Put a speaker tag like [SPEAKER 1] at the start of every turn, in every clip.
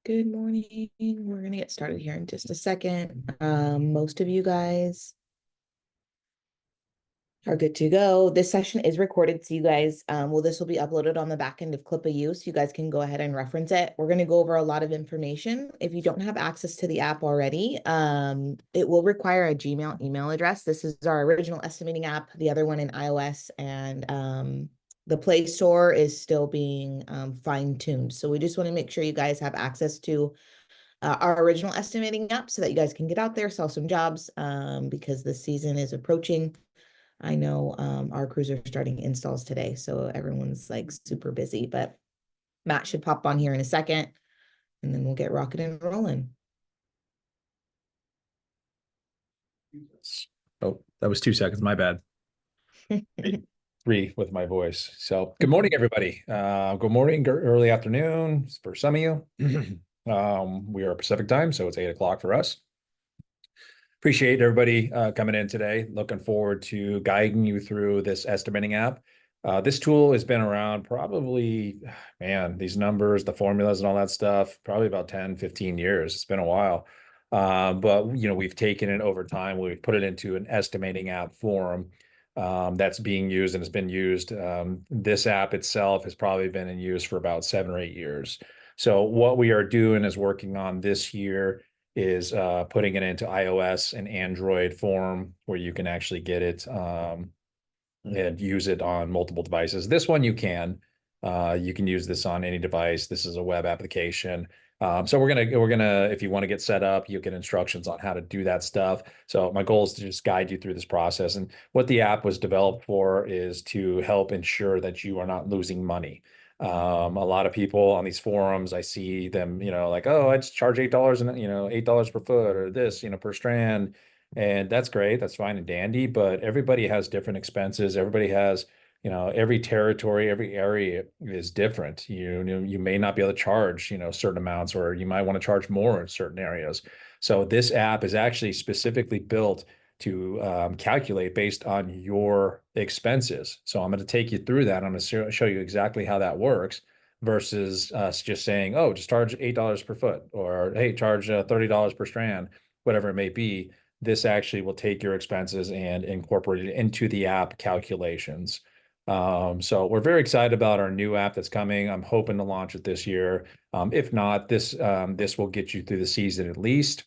[SPEAKER 1] Good morning. We're going to get started here in just a second. Most of you guys are good to go. This session is recorded, so you guys, this will be uploaded on the back end of CLIPA, so you guys can go ahead and reference it. We're going to go over a lot of information. If you don't have access to the app already, it will require a Gmail email address. This is our original estimating app, the other one in iOS, and the Play Store is still being fine-tuned. So we just want to make sure you guys have access to our original estimating app so that you guys can get out there, sell some jobs because the season is approaching. I know our crews are starting installs today, so everyone's like super busy, but Matt should pop on here in a second and then we'll get rocking and rolling.
[SPEAKER 2] Oh, that was 2 seconds. My bad. 3 with my voice. So good morning, everybody. Good morning, early afternoon for some of you. We are Pacific time, so it's 8 o'clock for us. Appreciate everybody coming in today. Looking forward to guiding you through this estimating app. This tool has been around probably, man, these numbers, the formulas and all that stuff, probably about 10, 15 years. It's been a while. But we've taken it over time. We've put it into an estimating app form that's being used and has been used. This app itself has probably been in use for about 7 or 8 years. So what we are doing is working on this year is putting it into iOS and Android form where you can actually get it and use it on multiple devices. This one you can. You can use this on any device. This is a web application. So we're gonna if you want to get set up, you get instructions on how to do that stuff. So my goal is to just guide you through this process. And what the app was developed for is to help ensure that you are not losing money. A lot of people on these forums, I see them, like, oh, I just charge $8 and $8 per foot or this, per strand. And that's great. That's fine and dandy, but everybody has different expenses. Everybody has, every territory, every area is different. You may not be able to charge, certain amounts, or you might want to charge more in certain areas. So this app is actually specifically built to calculate based on your expenses. So I'm going to take you through that. I'm going to show you exactly how that works versus us just saying, oh, just charge $8 per foot, or hey, charge $30 per strand, whatever it may be. This actually will take your expenses and incorporate it into the app calculations. So we're very excited about our new app that's coming. I'm hoping to launch it this year. If not, this will get you through the season at least.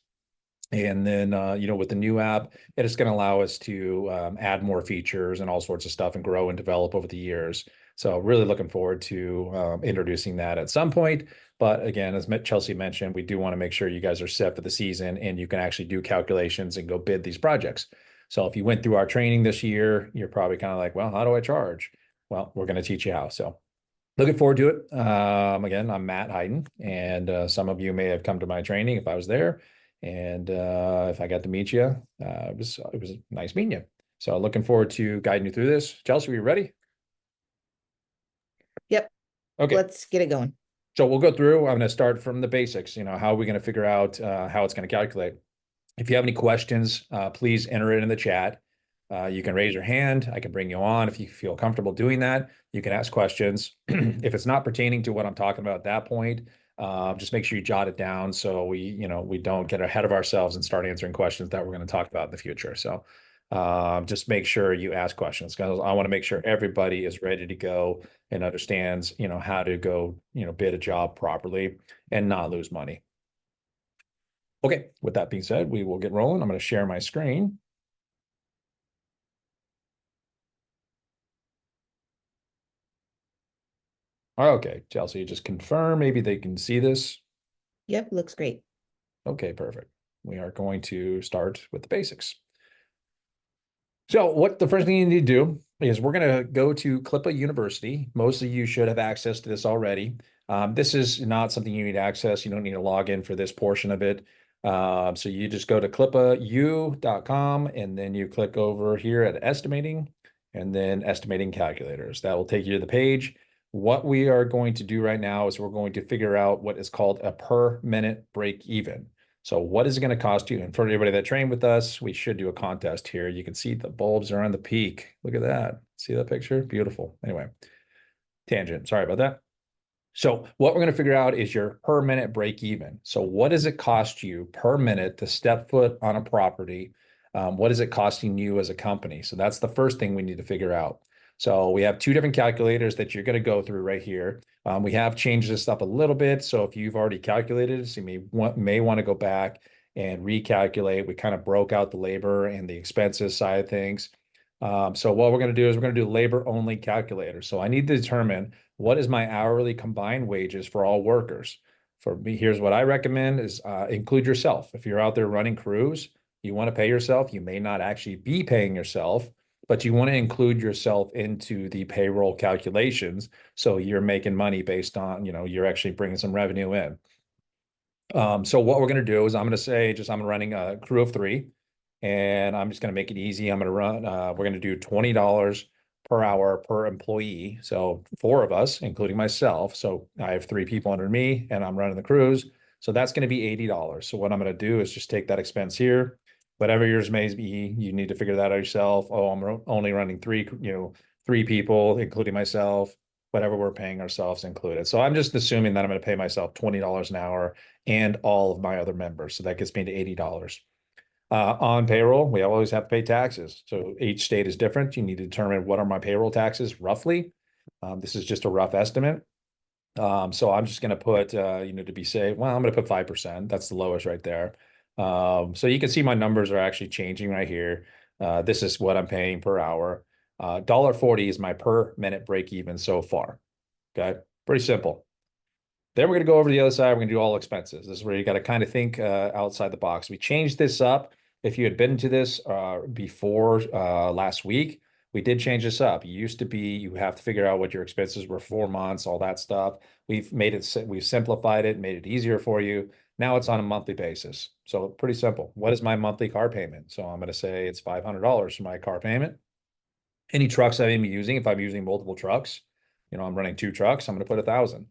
[SPEAKER 2] And then, with the new app, it is going to allow us to add more features and all sorts of stuff and grow and develop over the years. So really looking forward to introducing that at some point. But again, as Chelsea mentioned, we do want to make sure you guys are set for the season and you can actually do calculations and go bid these projects. So if you went through our training this year, you're probably kind of like, well, how do I charge? Well, we're going to teach you how. So looking forward to it. Again, I'm Matt Hayden, and some of you may have come to my training if I was there. And if I got to meet you, it was nice meeting you. So looking forward to guiding you through this. Chelsea, are you ready?
[SPEAKER 1] Yep.
[SPEAKER 2] Okay.
[SPEAKER 1] Let's get it going.
[SPEAKER 2] So we'll go through. I'm going to start from the basics. How are we going to figure out how it's going to calculate? If you have any questions, please enter it in the chat. You can raise your hand. I can bring you on if you feel comfortable doing that. You can ask questions. If it's not pertaining to what I'm talking about at that point, just make sure you jot it down so we don't get ahead of ourselves and start answering questions that we're going to talk about in the future. So just make sure you ask questions because I want to make sure everybody is ready to go and understands, how to go, bid a job properly and not lose money. Okay, with that being said, we will get rolling. I'm going to share my screen. Okay, Chelsea, just confirm. Maybe they can see this.
[SPEAKER 1] Yep, looks great.
[SPEAKER 2] Okay, perfect. We are going to start with the basics. So what the first thing you need to do is we're going to go to CLIPA University. Most of you should have access to this already. This is not something you need access. You don't need to log in for this portion of it. So you just go to clipau.com and then you click over here at estimating and then estimating calculators. That will take you to the page. What we are going to do right now is we're going to figure out what is called a per minute break even. So what is it going to cost you? And for everybody that trained with us, we should do a contest here. You can see the bulbs are on the peak. Look at that. See that picture? Beautiful. Anyway, tangent. Sorry about that. So what we're going to figure out is your per minute break even. So what does it cost you per minute to step foot on a property? What is it costing you as a company? So that's the first thing we need to figure out. So we have two different calculators that you're going to go through right here. We have changed this up a little bit. So if you've already calculated it, so you may want to go back and recalculate. We kind of broke out the labor and the expenses side of things. So what we're going to do is we're going to do labor only calculator. So I need to determine what is my hourly combined wages for all workers. For me, here's what I recommend is include yourself. If you're out there running crews, you want to pay yourself. You may not actually be paying yourself, but you want to include yourself into the payroll calculations. So you're making money based on, you're actually bringing some revenue in. So what we're going to do is I'm going to say I'm running a crew of 3 and I'm just going to make it easy. I'm going to run, we're going to do $20 per hour per employee. So 4 of us, including myself. So I have 3 people under me and I'm running the crews. So that's going to be $80. So what I'm going to do is just take that expense here, whatever yours may be, you need to figure that out yourself. Oh, I'm only running 3, 3 people, including myself, whatever we're paying ourselves included. So I'm just assuming that I'm going to pay myself $20 an hour and all of my other members. So that gets me to $80. On payroll, we always have to pay taxes. So each state is different. You need to determine what are my payroll taxes roughly. This is just a rough estimate. So I'm just going to put, to be safe, well, I'm going to put 5%. That's the lowest right there. So you can see my numbers are actually changing right here. This is what I'm paying per hour. $1.40 is my per minute break even so far. Okay, pretty simple. Then we're going to go over to the other side. We're going to do all expenses. This is where you got to kind of think outside the box. We changed this up. If you had been to this before last week, we did change this up. It used to be you have to figure out what your expenses were 4 months, all that stuff. We've simplified it, made it easier for you. Now it's on a monthly basis. So pretty simple. What is my monthly car payment? So I'm going to say it's $500 for my car payment. Any trucks I may be using, if I'm using multiple trucks, I'm running 2 trucks, I'm going to put 1,000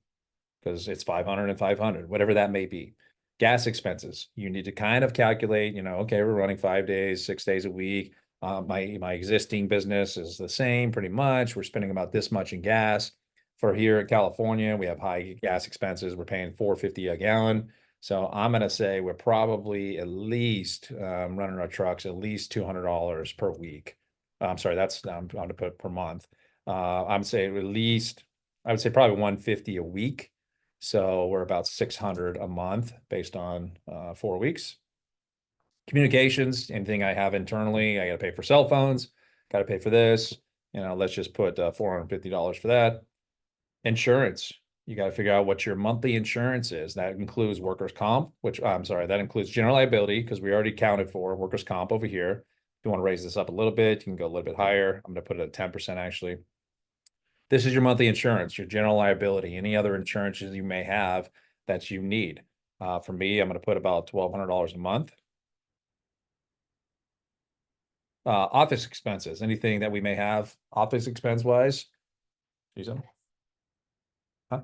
[SPEAKER 2] because it's 500 and 500, whatever that may be. Gas expenses, you need to kind of calculate, okay, we're running 5 days, 6 days a week. My existing business is the same pretty much. We're spending about this much in gas. For here in California, we have high gas expenses. We're paying $4.50 a gallon. So I'm going to say we're probably at least running our trucks at least $200 per week. I'm sorry, I'm going to put per month. I'm saying at least, I would say probably 150 a week. So we're about 600 a month based on 4 weeks. Communications, anything I have internally, I got to pay for cell phones, got to pay for this. Let's just put $450 for that. Insurance, you got to figure out what your monthly insurance is. That includes workers' comp, which I'm sorry, that includes general liability because we already counted for workers' comp over here. If you want to raise this up a little bit, you can go a little bit higher. I'm going to put it at 10% actually. This is your monthly insurance, your general liability, any other insurances you may have that you need. For me, I'm going to put about $1,200 a month. Office expenses, anything that we may have office expense wise. Jason? Huh?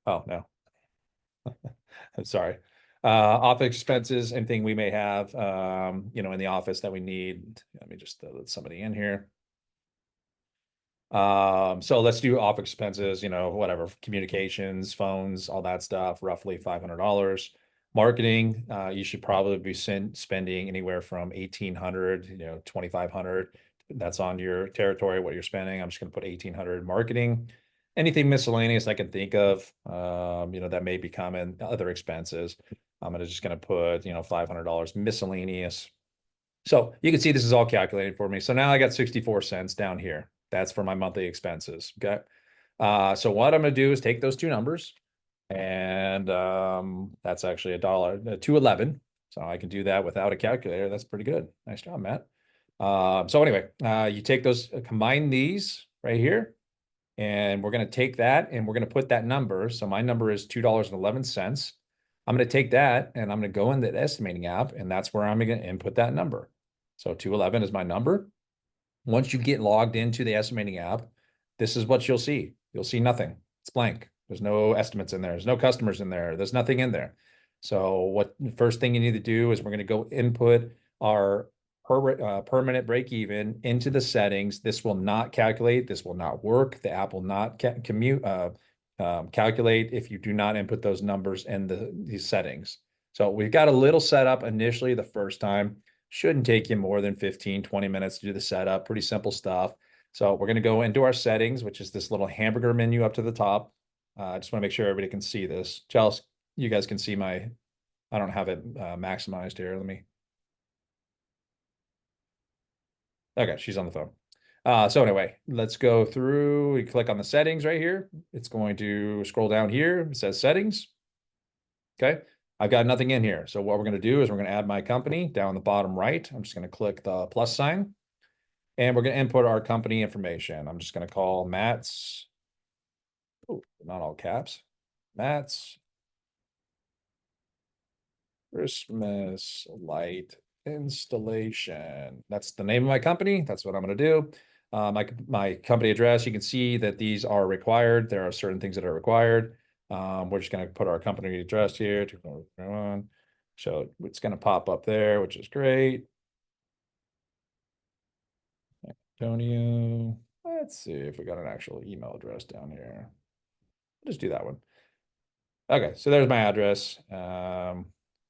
[SPEAKER 2] Oh, no. I'm sorry. Office expenses, anything we may have, in the office that we need. Let me just let somebody in here. So let's do office expenses, whatever, communications, phones, all that stuff, roughly $500. Marketing, you should probably be spending anywhere from 1,800, 2,500. That's on your territory, what you're spending. I'm just going to put 1,800 marketing. Anything miscellaneous I can think of, that may become in other expenses. Just going to put, $500 miscellaneous. So you can see this is all calculated for me. So now I got 64 cents down here. That's for my monthly expenses. Okay. So what I'm going to do is take those 2 numbers and that's actually $2.11. So I can do that without a calculator. That's pretty good. Nice job, Matt. So anyway, you take those, combine these right here, and we're going to take that and we're going to put that number. So my number is $2.11. I'm going to take that and I'm going to go in the estimating app, and that's where I'm going to input that number. So 211 is my number. Once you get logged into the estimating app, this is what you'll see. You'll see nothing. It's blank. There's no estimates in there. There's no customers in there. There's nothing in there. So what the first thing you need to do is we're going to go input our per minute break even into the settings. This will not calculate. This will not work. The app will not calculate if you do not input those numbers in these settings. So we've got a little setup initially the first time. Shouldn't take you more than 15, 20 minutes to do the setup. Pretty simple stuff. So we're going to go into our settings, which is this little hamburger menu up to the top. I just want to make sure everybody can see this. Chelsea, you guys can see I don't have it maximized here. Let me. Okay, she's on the phone. So anyway, let's go through. We click on the settings right here. It's going to scroll down here. It says settings. Okay. I've got nothing in here. So what we're going to do is we're going to add my company down the bottom right. I'm just going to click the plus sign and we're going to input our company information. I'm just going to call Matt's. Oh, not all caps. Matt's Christmas light installation. That's the name of my company. That's what I'm going to do. My company address, you can see that these are required. There are certain things that are required. We're just going to put our company address here. So it's going to pop up there, which is great. Antonio. Let's see if we got an actual email address down here. I'll just do that one. Okay, so there's my address.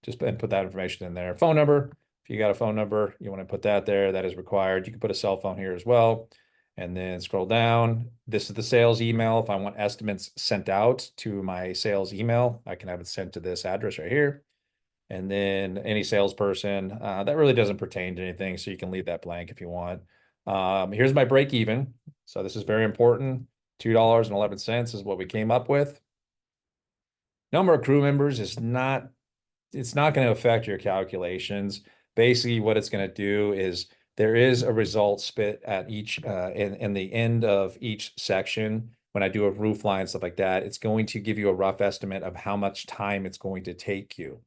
[SPEAKER 2] Just put that information in there. Phone number. If you got a phone number, you want to put that there. That is required. You can put a cell phone here as well. And then scroll down. This is the sales email. If I want estimates sent out to my sales email, I can have it sent to this address right here. And then any salesperson, that really doesn't pertain to anything, so you can leave that blank if you want. Here's my break even. So this is very important. $2.11 is what we came up with. Number of crew members is not, it's not going to affect your calculations. Basically, what it's going to do is there is a result spit at each, in the end of each section. When I do a roof line, stuff like that, it's going to give you a rough estimate of how much time it's going to take you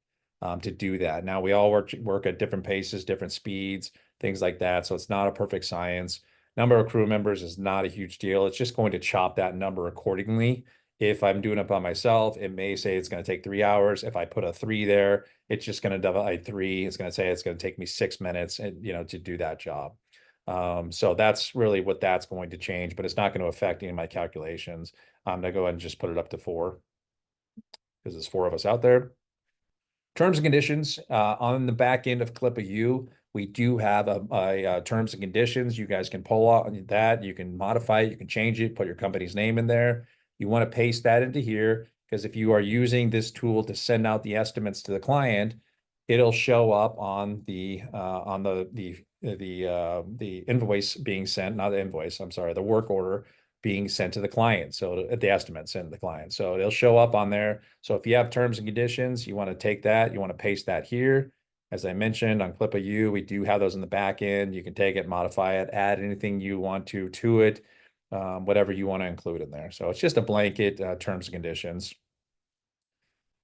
[SPEAKER 2] to do that. Now, we all work at different paces, different speeds, things like that. So it's not a perfect science. Number of crew members is not a huge deal. It's just going to chop that number accordingly. If I'm doing it by myself, it may say it's going to take 3 hours. If I put a 3 there, it's just going to divide 3. It's going to say it's going to take me 6 minutes, and to do that job. So that's really what that's going to change, but it's not going to affect any of my calculations. I'm going to go ahead and just put it up to 4 because there's 4 of us out there. Terms and conditions on the back end of CLIPA U, we do have a terms and conditions. You guys can pull out that. You can modify it. You can change it. Put your company's name in there. You want to paste that into here because if you are using this tool to send out the estimates to the client, it'll show up on the invoice being sent, not the invoice. I'm sorry, the work order being sent to the client. So the estimate sent to the client. So it'll show up on there. So if you have terms and conditions, you want to take that, you want to paste that here. As I mentioned on CLIPA U, we do have those in the back end. You can take it, modify it, add anything you want to it, whatever you want to include in there. So it's just a blanket terms and conditions.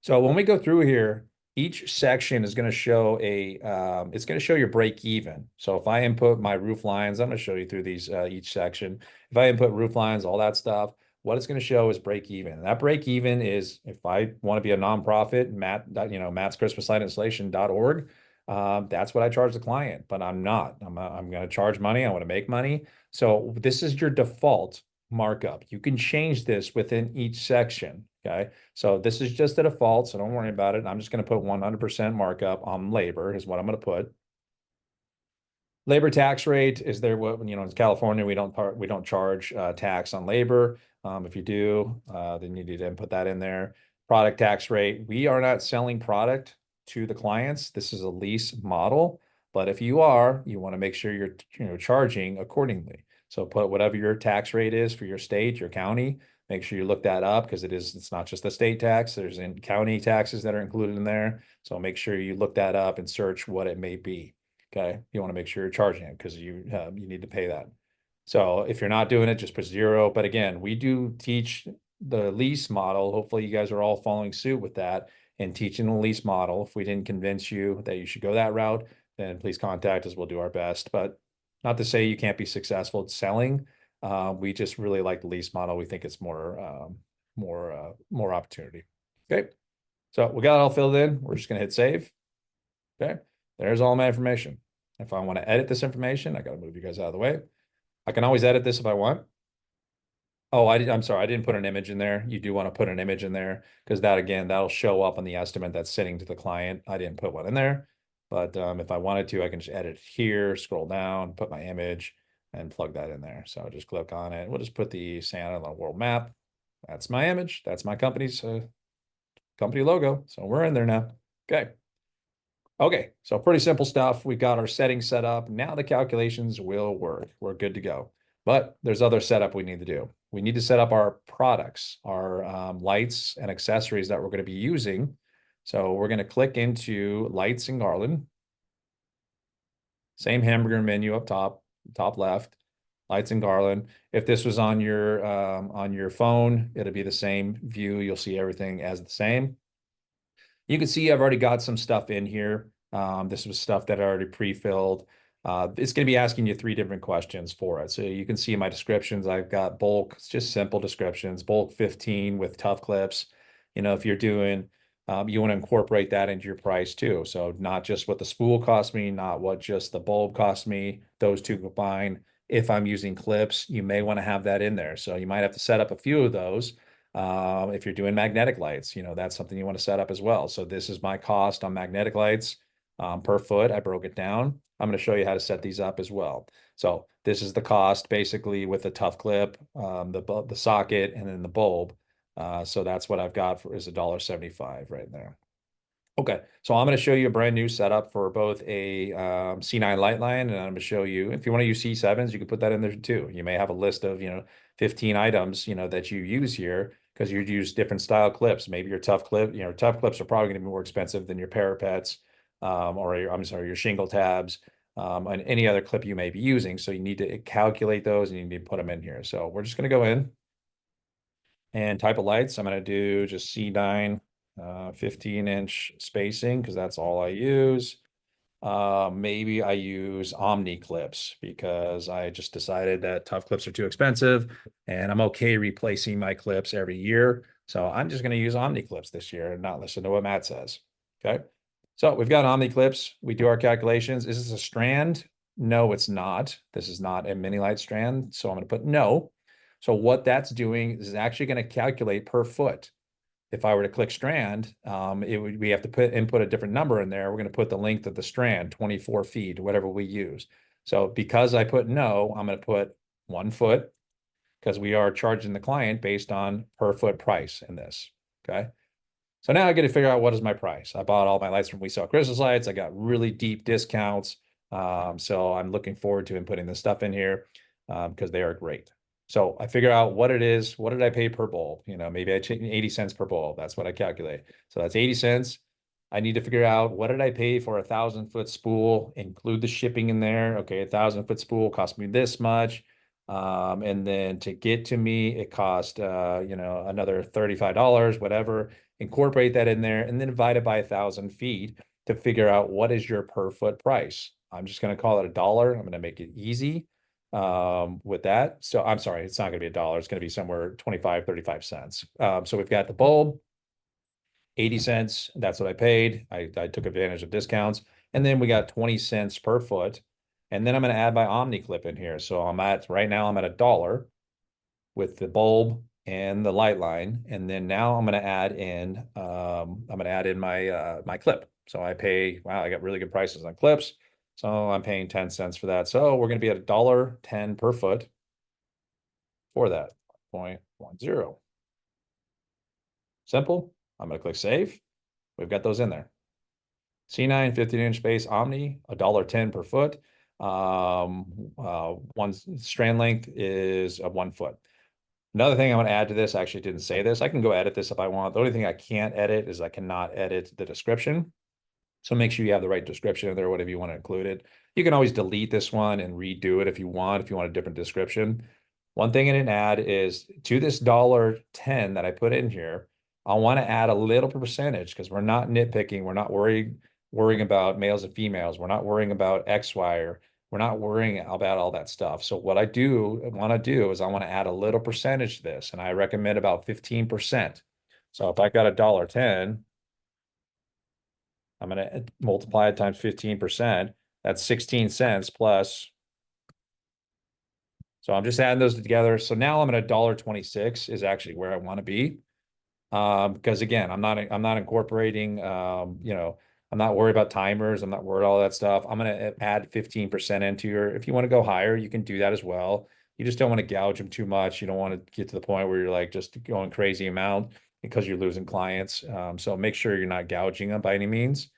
[SPEAKER 2] So when we go through here, each section is going to show it's going to show your break even. So if I input my roof lines, I'm going to show you through these each section. If I input roof lines, all that stuff, what it's going to show is break even. And that break even is if I want to be a nonprofit, Matt's Christmas Light Installation.org. That's what I charge the client, but I'm not. I'm going to charge money. I want to make money. So this is your default markup. You can change this within each section. Okay. So this is just the default. So don't worry about it. I'm just going to put 100% markup on labor is what I'm going to put. Labor tax rate is there. What, in California, we don't charge tax on labor. If you do, then you need to input that in there. Product tax rate. We are not selling product to the clients. This is a lease model. But if you are, you want to make sure you're charging accordingly. So put whatever your tax rate is for your state, your county. Make sure you look that up because it's not just the state tax. There's county taxes that are included in there. So make sure you look that up and search what it may be. Okay, you want to make sure you're charging it because you need to pay that. So if you're not doing it, just put 0. But again, we do teach the lease model. Hopefully you guys are all following suit with that and teaching the lease model. If we didn't convince you that you should go that route, then please contact us. We'll do our best. But not to say you can't be successful at selling. We just really like the lease model. We think it's more opportunity. Okay, so we got it all filled in. We're just gonna hit save. Okay, there's all my information. If I want to edit this information, I got to move you guys out of the way. I can always edit this if I want. Oh, I'm sorry, I didn't put an image in there. You do want to put an image in there because that again, that'll show up on the estimate that's sitting to the client. I didn't put one in there, but if I wanted to, I can just edit here, scroll down, put my image, and plug that in there. So I'll just click on it. We'll just put the Santa on the world map. That's my image. That's my company's company logo. So we're in there now. Okay. Okay, so pretty simple stuff. We've got our settings set up. Now the calculations will work. We're good to go. But there's other setup we need to do. We need to set up our products, our lights and accessories that we're going to be using. So we're going to click into lights and garland. Same hamburger menu up top left, lights and garland. If this was on your phone, it'll be the same view. You'll see everything as the same. You can see I've already got some stuff in here. This was stuff that I already pre-filled. It's going to be asking you 3 different questions for it. So you can see my descriptions. I've got bulk, it's just simple descriptions, bulk 15 with tough clips. You know, if you're doing, you want to incorporate that into your price too. So not just what the spool cost me, not what just the bulb cost me, those two combined. If I'm using clips, you may want to have that in there. So you might have to set up a few of those. If you're doing magnetic lights, you know, that's something you want to set up as well. So this is my cost on magnetic lights per foot. I broke it down. I'm going to show you how to set these up as well. So this is the cost basically with the tough clip, the socket, and then the bulb. So that's what I've got for is $1.75 right there. Okay, so I'm going to show you a brand new setup for both a C9 light line, and I'm going to show you, if you want to use C7s, you can put that in there too. You may have a list of, 15 items, that you use here because you use different style clips. Maybe your tough clip, tough clips are probably going to be more expensive than your parapets, or your shingle tabs, and any other clip you may be using. So you need to calculate those and you need to put them in here. So we're just going to go in and type of lights. I'm going to do just C9, 15-inch spacing because that's all I use. Maybe I use Omni clips because I just decided that tough clips are too expensive and I'm okay replacing my clips every year. So I'm just going to use Omni clips this year and not listen to what Matt says. Okay. So we've got Omni clips. We do our calculations. Is this a strand? No, it's not. This is not a mini light strand. So I'm going to put no. So what that's doing is actually going to calculate per foot. If I were to click strand, we have to input a different number in there. We're going to put the length of the strand, 24 feet, whatever we use. So because I put no, I'm going to put 1 foot because we are charging the client based on per foot price in this. Okay. So now I get to figure out what is my price. I bought all my lights from We Sell Christmas Lights. I got really deep discounts. So I'm looking forward to inputting this stuff in here because they are great. So I figure out what it is. What did I pay per bulb? Maybe I take 80 cents per bulb. That's what I calculate. So that's 80 cents. I need to figure out what did I pay for 1,000-foot spool, include the shipping in there. Okay, 1,000-foot spool cost me this much. And then to get to me, it cost, another $35, whatever. Incorporate that in there and then divide it by 1,000 feet to figure out what is your per foot price. I'm just going to call it $1. I'm going to make it easy with that. So I'm sorry, it's not going to be $1. It's going to be somewhere 25, 35 cents. So we've got the bulb, 80 cents. That's what I paid. I took advantage of discounts. And then we got 20 cents per foot. And then I'm going to add my Omni clip in here. So right now I'm at $1 with the bulb and the light line. And then now I'm going to add in, my, my clip. So I got really good prices on clips. So I'm paying 10 cents for that. So we're going to be at $1.10 per foot for that 0.10. Simple. I'm going to click save. We've got those in there. C9 15-inch space Omni, $1.10 per foot. One strand length is 1 foot. Another thing I want to add to this, I actually didn't say this. I can go edit this if I want. The only thing I can't edit is I cannot edit the description. So make sure you have the right description in there, whatever you want to include it. You can always delete this one and redo it if you want a different description. One thing I didn't add is to this $1.10 that I put in here, I want to add a little percentage because we're not nitpicking. We're not worrying about males and females. We're not worrying about XY or we're not worrying about all that stuff. So what I want to do is I want to add a little percentage to this, and I recommend about 15%. So if I got $1.10, I'm going to multiply it times 15%. That's 16 cents plus So I'm just adding those together. So now I'm at $1.26 is actually where I want to be. Because again, I'm not incorporating, I'm not worried about timers. I'm not worried all that stuff. I'm going to add 15% into if you want to go higher, you can do that as well. You just don't want to gouge them too much. You don't want to get to the point where you're like just going crazy amount because you're losing clients. So make sure you're not gouging them by any means.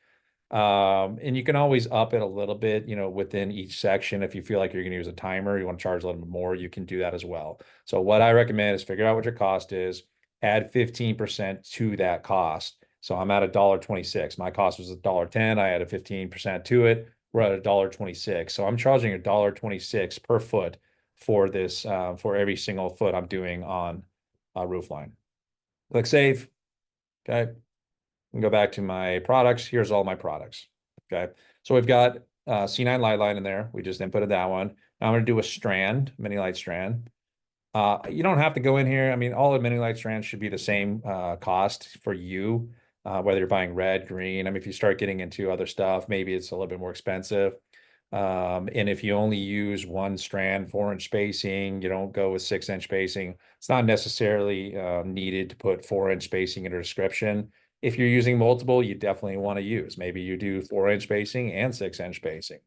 [SPEAKER 2] And you can always up it a little bit, within each section. If you feel like you're going to use a timer, you want to charge a little bit more, you can do that as well. So what I recommend is figure out what your cost is, add 15% to that cost. So I'm at $1.26. My cost was $1.10. I added 15% to it. We're at $1.26. So I'm charging $1.26 per foot for this, for every single foot I'm doing on a roof line. Click save. Okay. And go back to my products. Here's all my products. Okay. So we've got C9 light line in there. We just inputted that one. Now I'm going to do a strand, mini light strand. You don't have to go in here. I mean, all the mini light strands should be the same cost for you, whether you're buying red, green. I mean, if you start getting into other stuff, maybe it's a little bit more expensive. And if you only use one strand, 4-inch spacing, you don't go with 6-inch spacing. It's not necessarily needed to put 4-inch spacing in a description. If you're using multiple, you definitely want to use. Maybe you do 4-inch spacing and 6-inch spacing.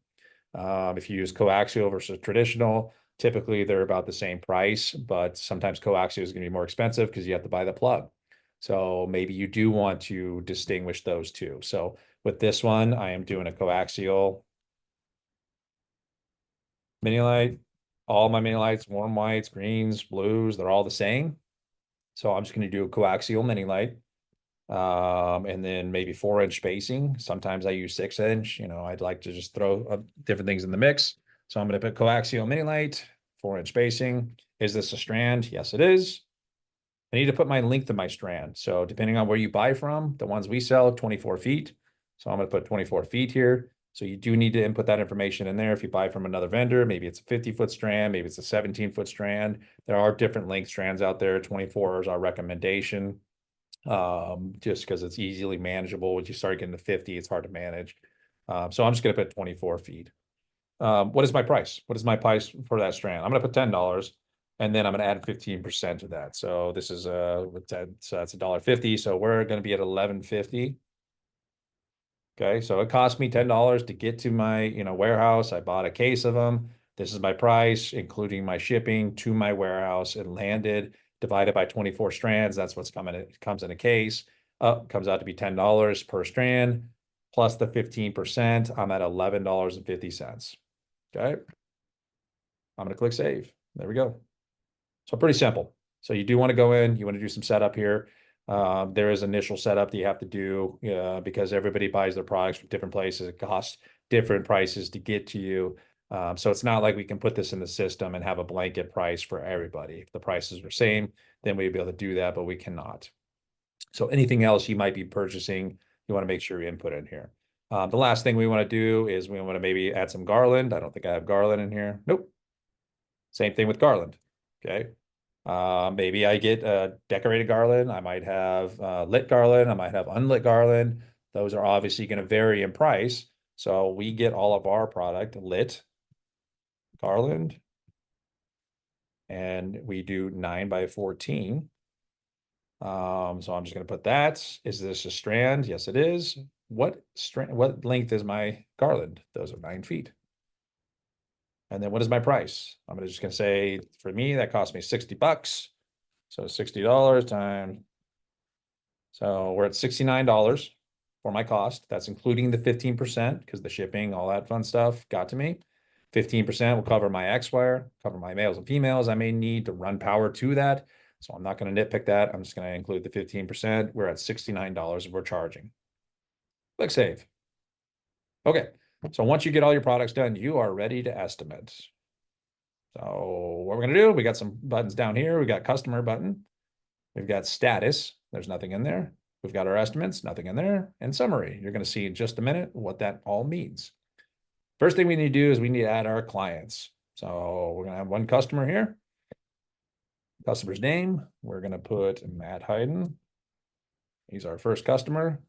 [SPEAKER 2] If you use coaxial versus traditional, typically they're about the same price, but sometimes coaxial is going to be more expensive because you have to buy the plug. So maybe you do want to distinguish those two. So with this one, I am doing a coaxial mini light. All my mini lights, warm whites, greens, blues, they're all the same. So I'm just going to do a coaxial mini light. And then maybe 4-inch spacing. Sometimes I use 6-inch. I'd like to just throw different things in the mix. So I'm going to put coaxial mini light, 4-inch spacing. Is this a strand? Yes, it is. I need to put my length of my strand. So depending on where you buy from, the ones we sell, 24 feet. So I'm going to put 24 feet here. So you do need to input that information in there. If you buy from another vendor, maybe it's a 50-foot strand, maybe it's a 17-foot strand. There are different length strands out there. 24 is our recommendation, just because it's easily manageable. Once you start getting to 50, it's hard to manage. So I'm just going to put 24 feet. What is my price? What is my price for that strand? I'm going to put $10. And then I'm going to add 15% to that. So this is so that's $1.50. So we're going to be at $11.50. Okay, so it cost me $10 to get to my warehouse. I bought a case of them. This is my price, including my shipping to my warehouse. It landed, divided by 24 strands. That's what's coming. It comes in a case. Comes out to be $10 per strand, plus the 15%. I'm at $11.50. Okay, I'm going to click save. There we go. So pretty simple. So you do want to go in, you want to do some setup here. There is initial setup that you have to do because everybody buys their products from different places. It costs different prices to get to you. So it's not like we can put this in the system and have a blanket price for everybody. If the prices are same, then we'd be able to do that, but we cannot. So anything else you might be purchasing, you want to make sure you input in here. The last thing we want to do is we want to maybe add some garland. I don't think I have garland in here. Nope. Same thing with garland. Okay. Maybe I get a decorated garland. I might have lit garland. I might have unlit garland. Those are obviously going to vary in price. So we get all of our product lit garland. And we do 9x14. So I'm just going to put that. Is this a strand? Yes, it is. What length is my garland? Those are 9 feet. And then what is my price? I'm just going to say, for me, that cost me $60. So $60 times. So we're at $69 for my cost. That's including the 15% because the shipping, all that fun stuff got to me. 15% will cover my X wire, cover my males and females I may need to run power to that. So I'm not going to nitpick that. I'm just going to include the 15%. We're at $69 we're charging. Click save. Okay. So once you get all your products done, you are ready to estimate. So what we're going to do, we got some buttons down here. We got customer button. We've got status. There's nothing in there. We've got our estimates, nothing in there. And summary. You're going to see in just a minute what that all means. First thing we need to do is we need to add our clients. So we're going to have one customer here. Customer's name. We're going to put Matt Hayden. He's our first customer.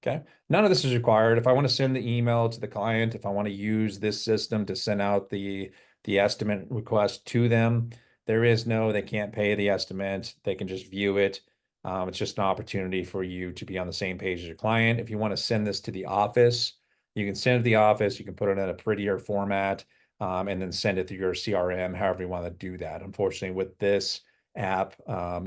[SPEAKER 2] Okay. None of this is required. If I want to send the email to the client, if I want to use this system to send out the the estimate request to them. There is no, they can't pay the estimate. They can just view it. It's just an opportunity for you to be on the same page as your client. If you want to send this to the office, you can send it to the office. You can put it in a prettier format, and then send it through your CRM, however you want to do that. Unfortunately, with this app,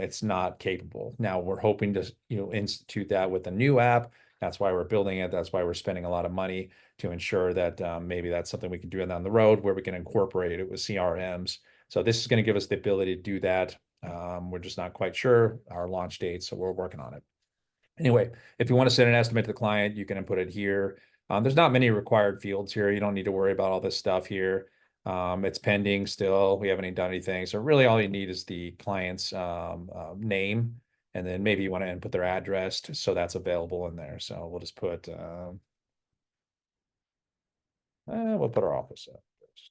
[SPEAKER 2] it's not capable. Now we're hoping to, institute that with a new app. That's why we're building it. That's why we're spending a lot of money to ensure that maybe that's something we can do down the road where we can incorporate it with CRMs. So this is going to give us the ability to do that. We're just not quite sure our launch date, so we're working on it. Anyway, if you want to send an estimate to the client, you can input it here. There's not many required fields here. You don't need to worry about all this stuff here. It's pending still. We haven't even done anything. So really all you need is the client's name, and then maybe you want to input their address so that's available in there. So we'll just put, we'll put our office up first.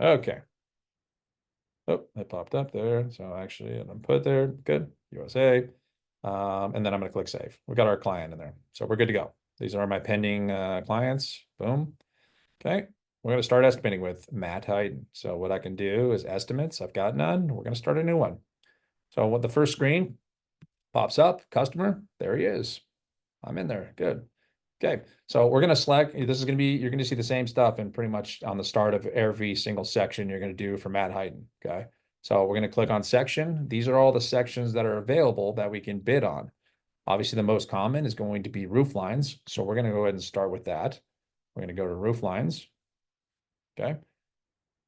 [SPEAKER 2] Okay. Oh, it popped up there. So actually, I'm put there. Good. USA. And then I'm going to click save. We got our client in there. So we're good to go. These are my pending clients. Boom. Okay. We're going to start estimating with Matt Hayden. So what I can do is estimates. I've got none. We're going to start a new one. So what the first screen pops up, customer, there he is. I'm in there. Good. Okay. So we're going to select, this is going to be, you're going to see the same stuff and pretty much on the start of every single section you're going to do for Matt Hayden. Okay. So we're going to click on section. These are all the sections that are available that we can bid on. Obviously, the most common is going to be roof lines. So we're going to go ahead and start with that. We're going to go to roof lines. Okay.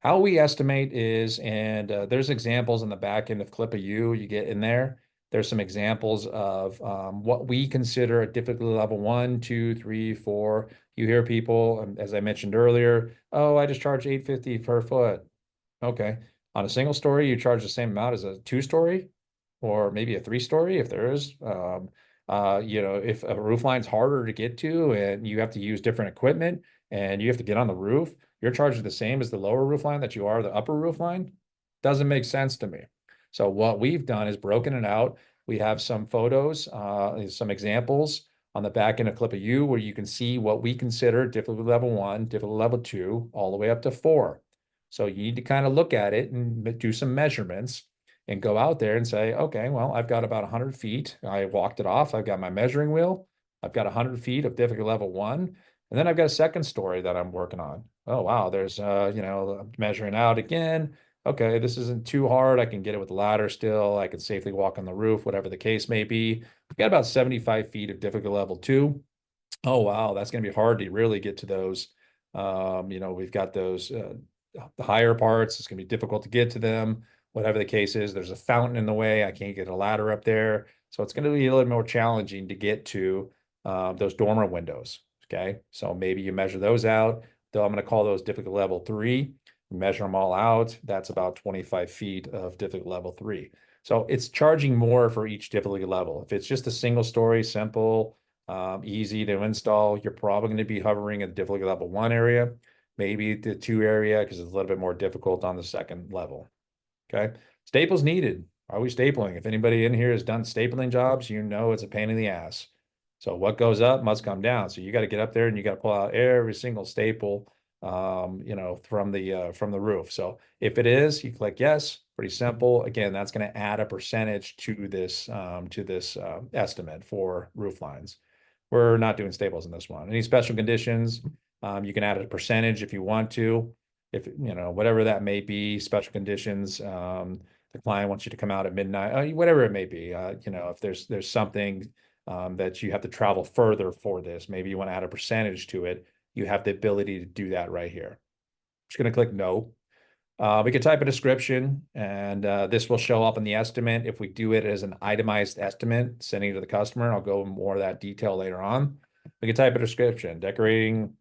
[SPEAKER 2] How we estimate is, and there's examples in the back end of CLIPA U you get in there. There's some examples of what we consider a difficulty level 1, 2, 3, 4. You hear people, as I mentioned earlier, oh, I just charge $850 per foot. Okay. On a single story, you charge the same amount as a 2-story or maybe a 3-story if there is. If a roof line's harder to get to and you have to use different equipment and you have to get on the roof, you're charged the same as the lower roof line that you are the upper roof line. Doesn't make sense to me. So what we've done is broken it out. We have some photos, some examples on the back end of CLIPA U where you can see what we consider difficulty level 1, difficulty level 2, all the way up to 4. So you need to kind of look at it and do some measurements and go out there and say, okay, well, I've got about 100 feet. I walked it off. I've got my measuring wheel. I've got 100 feet of difficulty level 1. And then I've got a second story that I'm working on. Oh, wow. There's, measuring out again. Okay, this isn't too hard. I can get it with the ladder still. I can safely walk on the roof, whatever the case may be. We've got about 75 feet of difficulty level 2. Oh, wow. That's going to be hard to really get to those. We've got those, the higher parts. It's going to be difficult to get to them. Whatever the case is, there's a fountain in the way. I can't get a ladder up there. So it's going to be a little more challenging to get to those dormer windows. Okay. So maybe you measure those out. Though I'm going to call those difficult level 3. Measure them all out. That's about 25 feet of difficult level 3. So it's charging more for each difficulty level. If it's just a single story, simple, easy to install, you're probably going to be hovering at difficulty level 1 area, maybe the 2 area because it's a little bit more difficult on the second level. Okay. Staples needed. Are we stapling? If anybody in here has done stapling jobs, you know it's a pain in the ass. So what goes up must come down. So you got to get up there and you got to pull out every single staple, from the roof. So if it is, you click yes. Pretty simple. Again, that's going to add a percentage to this estimate for roof lines. We're not doing staples in this one. Any special conditions, you can add a percentage if you want to. If, whatever that may be, special conditions, the client wants you to come out at midnight, whatever it may be. If there's something that you have to travel further for this, maybe you want to add a percentage to it, you have the ability to do that right here. Just going to click no. We can type a description and this will show up in the estimate. If we do it as an itemized estimate, sending it to the customer, I'll go into more of that detail later on. We can type a description, decorating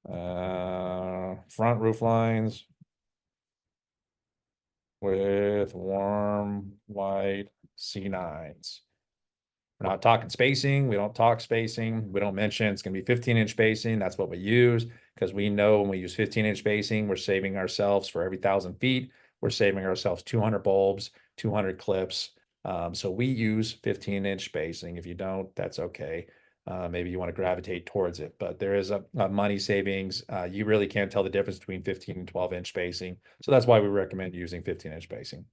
[SPEAKER 2] front roof lines with warm white C9s. We're not talking spacing. We don't talk spacing. We don't mention it's going to be 15-inch spacing. That's what we use because we know when we use 15-inch spacing, we're saving ourselves for every 1,000 feet. We're saving ourselves 200 bulbs, 200 clips. So we use 15-inch spacing. If you don't, that's okay. Maybe you want to gravitate towards it, but there is a money savings. You really can't tell the difference between 15 and 12-inch spacing. So that's why we recommend using 15-inch spacing.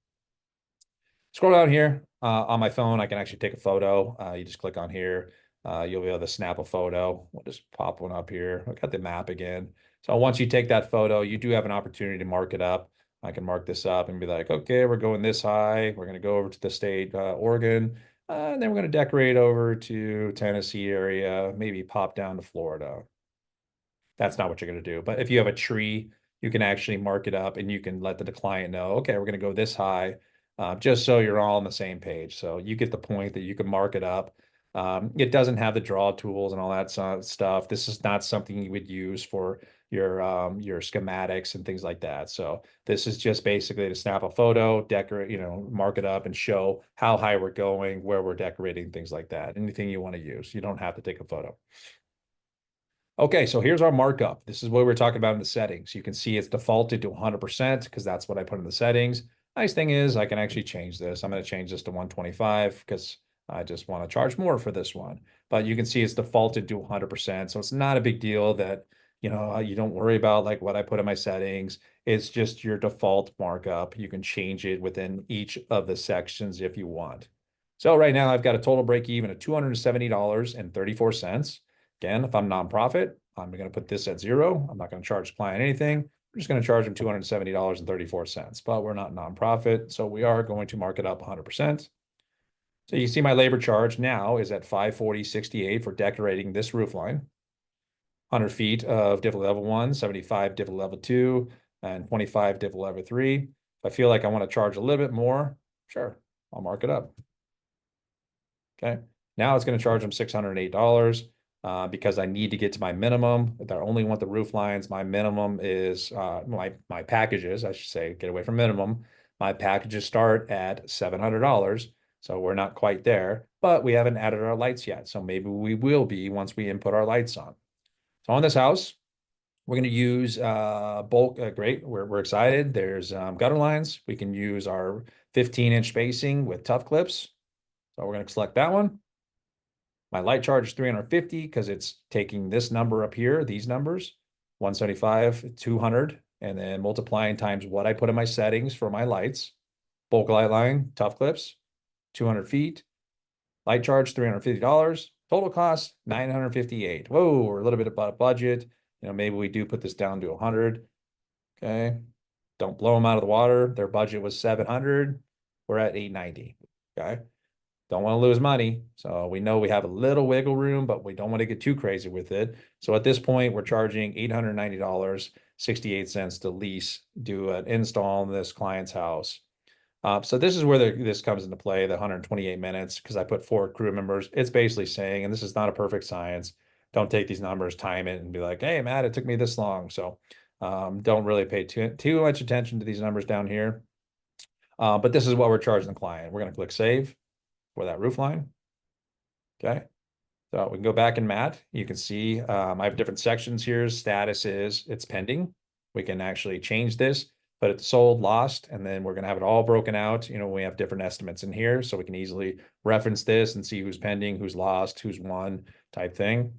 [SPEAKER 2] Scroll down here on my phone, I can actually take a photo. You just click on here. You'll be able to snap a photo. We'll just pop one up here. I got the map again. So once you take that photo, you do have an opportunity to mark it up. I can mark this up and be like, okay, we're going this high. We're going to go over to the state, Oregon, and then we're going to decorate over to Tennessee area, maybe pop down to Florida. That's not what you're going to do. But if you have a tree, you can actually mark it up and you can let the client know, okay, we're going to go this high, just so you're all on the same page. So you get the point that you can mark it up. It doesn't have the draw tools and all that stuff. This is not something you would use for your schematics and things like that. So this is just basically to snap a photo, decorate, mark it up and show how high we're going, where we're decorating, things like that. Anything you want to use. You don't have to take a photo. Okay, so here's our markup. This is what we're talking about in the settings. You can see it's defaulted to 100% because that's what I put in the settings. Nice thing is I can actually change this. I'm going to change this to 125 because I just want to charge more for this one. But you can see it's defaulted to 100%. So it's not a big deal that, you don't worry about like what I put in my settings. It's just your default markup. You can change it within each of the sections if you want. So right now I've got a total break even of $270.34. Again, if I'm nonprofit, I'm going to put this at 0. I'm not going to charge the client anything. I'm just going to charge them $270.34. But we're not nonprofit, so we are going to mark it up 100%. So you see my labor charge now is at $540.68 for decorating this roof line. 100 feet of difficulty level 1, 75 difficulty level 2, and 25 difficulty level 3. If I feel like I want to charge a little bit more, sure, I'll mark it up. Okay, now it's going to charge them $608. Because I need to get to my minimum. If I only want the roof lines, my minimum is my packages, I should say, get away from minimum. My packages start at $700. So we're not quite there, but we haven't added our lights yet. So maybe we will be once we input our lights on. So on this house, we're going to use bulk. Great. We're excited. There's gutter lines. We can use our 15-inch spacing with tough clips. So we're going to select that one. My light charge is 350 because it's taking this number up here, these numbers, 175, 200, and then multiplying times what I put in my settings for my lights. Bulk light line, tough clips, 200 feet. Light charge, $350. Total cost, $958. Whoa, we're a little bit above budget. Maybe we do put this down to 100. Okay. Don't blow them out of the water. Their budget was 700. We're at 890. Okay. Don't want to lose money. So we know we have a little wiggle room, but we don't want to get too crazy with it. So at this point, we're charging $890.68 to do an install in this client's house. So this is where this comes into play, the 128 minutes, because I put 4 crew members. It's basically saying, and this is not a perfect science, don't take these numbers, time it, and be like, hey, Matt, it took me this long. So don't really pay too much attention to these numbers down here. But this is what we're charging the client. We're going to click save for that roof line. Okay. So we can go back in Matt. You can see I have different sections here. Status is it's pending. We can actually change this, but it's sold, lost, and then we're going to have it all broken out. We have different estimates in here, so we can easily reference this and see who's pending, who's lost, who's won type thing.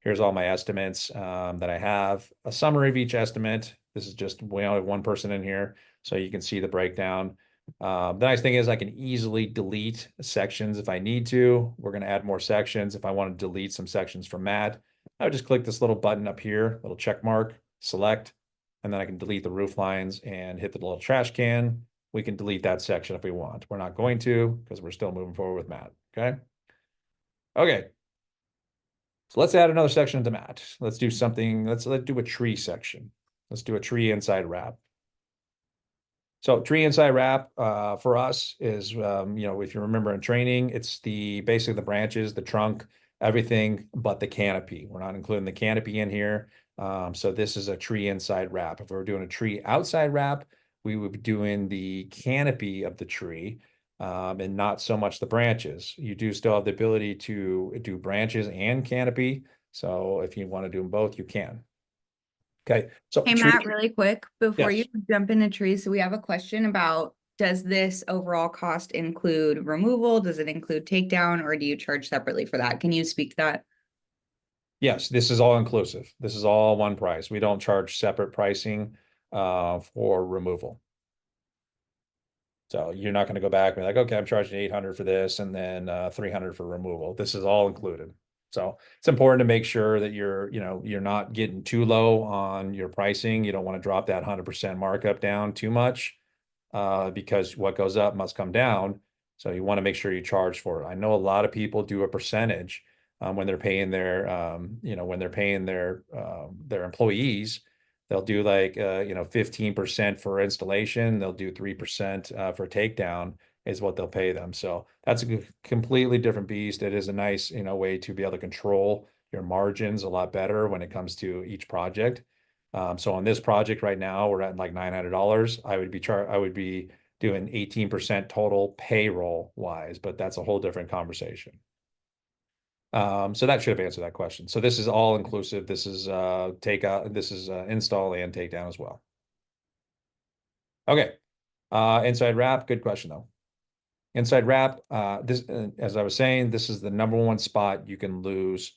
[SPEAKER 2] Here's all my estimates that I have. A summary of each estimate. This is just, we only have one person in here, so you can see the breakdown. The nice thing is I can easily delete sections if I need to. We're going to add more sections. If I want to delete some sections from Matt, I would just click this little button up here, little check mark, select, and then I can delete the roof lines and hit the little trash can. We can delete that section if we want. We're not going to because we're still moving forward with Matt. Okay. Okay. So let's add another section to Matt. Let's do something. Let's do a tree section. Let's do a tree inside wrap. So tree inside wrap for us is, if you remember in training, it's basically the branches, the trunk, everything but the canopy. We're not including the canopy in here. So this is a tree inside wrap. If we were doing a tree outside wrap, we would be doing the canopy of the tree and not so much the branches. You do still have the ability to do branches and canopy. So if you want to do them both, you can. Okay. So
[SPEAKER 3] Hey, Matt, really quick, before you
[SPEAKER 2] Yes.
[SPEAKER 3] jump into trees, so we have a question about does this overall cost include removal? Does it include takedown, or do you charge separately for that? Can you speak to that?
[SPEAKER 2] Yes, this is all inclusive. This is all one price. We don't charge separate pricing for removal. So you're not going to go back and be like, okay, I'm charging 800 for this and then 300 for removal. This is all included. So it's important to make sure that you're not getting too low on your pricing. You don't want to drop that 100% markup down too much because what goes up must come down. So you want to make sure you charge for it. I know a lot of people do a percentage when they're paying their employees. They'll do like 15% for installation. They'll do 3% for takedown is what they'll pay them. So that's a completely different beast. It is a nice way to be able to control your margins a lot better when it comes to each project. So on this project right now, we're at like $900. I would be doing 18% total payroll wise, but that's a whole different conversation. So that should have answered that question. So this is all inclusive. This is install and takedown as well. Okay. Inside wrap, good question though. Inside wrap, this as I was saying, this is the number one spot you can lose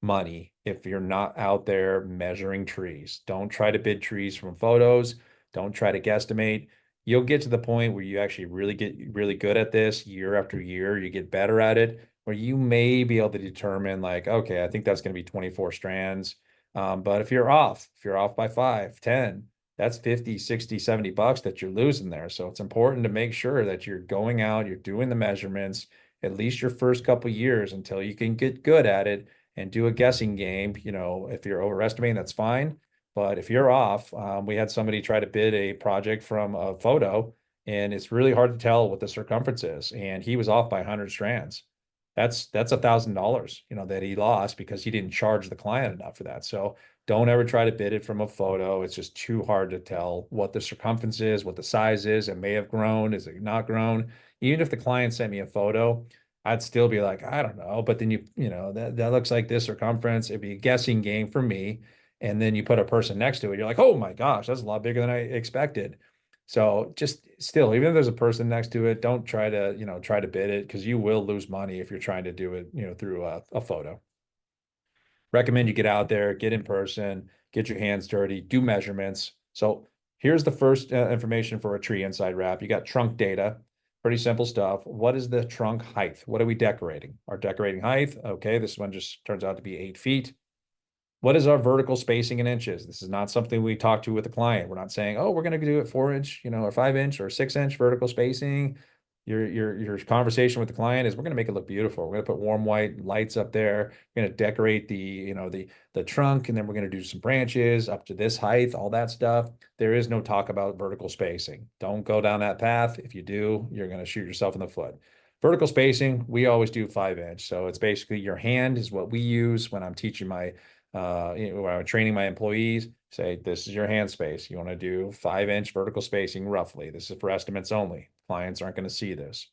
[SPEAKER 2] money if you're not out there measuring trees. Don't try to bid trees from photos. Don't try to guesstimate. You'll get to the point where you actually really get really good at this year after year. You get better at it, where you may be able to determine like, okay, I think that's going to be 24 strands. But if you're off by 5, 10, that's 50, 60, $70 that you're losing there. So it's important to make sure that you're going out, you're doing the measurements, at least your first couple years until you can get good at it and do a guessing game. If you're overestimating, that's fine. But if you're off, we had somebody try to bid a project from a photo, and it's really hard to tell what the circumference is. And he was off by 100 strands. That's $1,000, that he lost because he didn't charge the client enough for that. So don't ever try to bid it from a photo. It's just too hard to tell what the circumference is, what the size is. It may have grown. Is it not grown? Even if the client sent me a photo, I'd still be like, I don't know. But then that looks like this circumference. It'd be a guessing game for me. And then you put a person next to it. You're like, oh my gosh, that's a lot bigger than I expected. So just still, even if there's a person next to it, don't try to bid it because you will lose money if you're trying to do it, through a photo. Recommend you get out there, get in person, get your hands dirty, do measurements. So here's the first information for a tree inside wrap. You got trunk data, pretty simple stuff. What is the trunk height? What are we decorating? Our decorating height, okay, this one just turns out to be 8 feet. What is our vertical spacing in inches? This is not something we talk to with the client. We're not saying, oh, we're going to do it 4-inch, or 5-inch or 6-inch vertical spacing. Your conversation with the client is we're going to make it look beautiful. We're going to put warm white lights up there. We're going to decorate the trunk, and then we're going to do some branches up to this height, all that stuff. There is no talk about vertical spacing. Don't go down that path. If you do, you're going to shoot yourself in the foot. Vertical spacing, we always do 5-inch. So it's basically your hand is what we use when I'm teaching when I'm training my employees. Say, this is your hand space. You want to do 5-inch vertical spacing roughly. This is for estimates only. Clients aren't going to see this.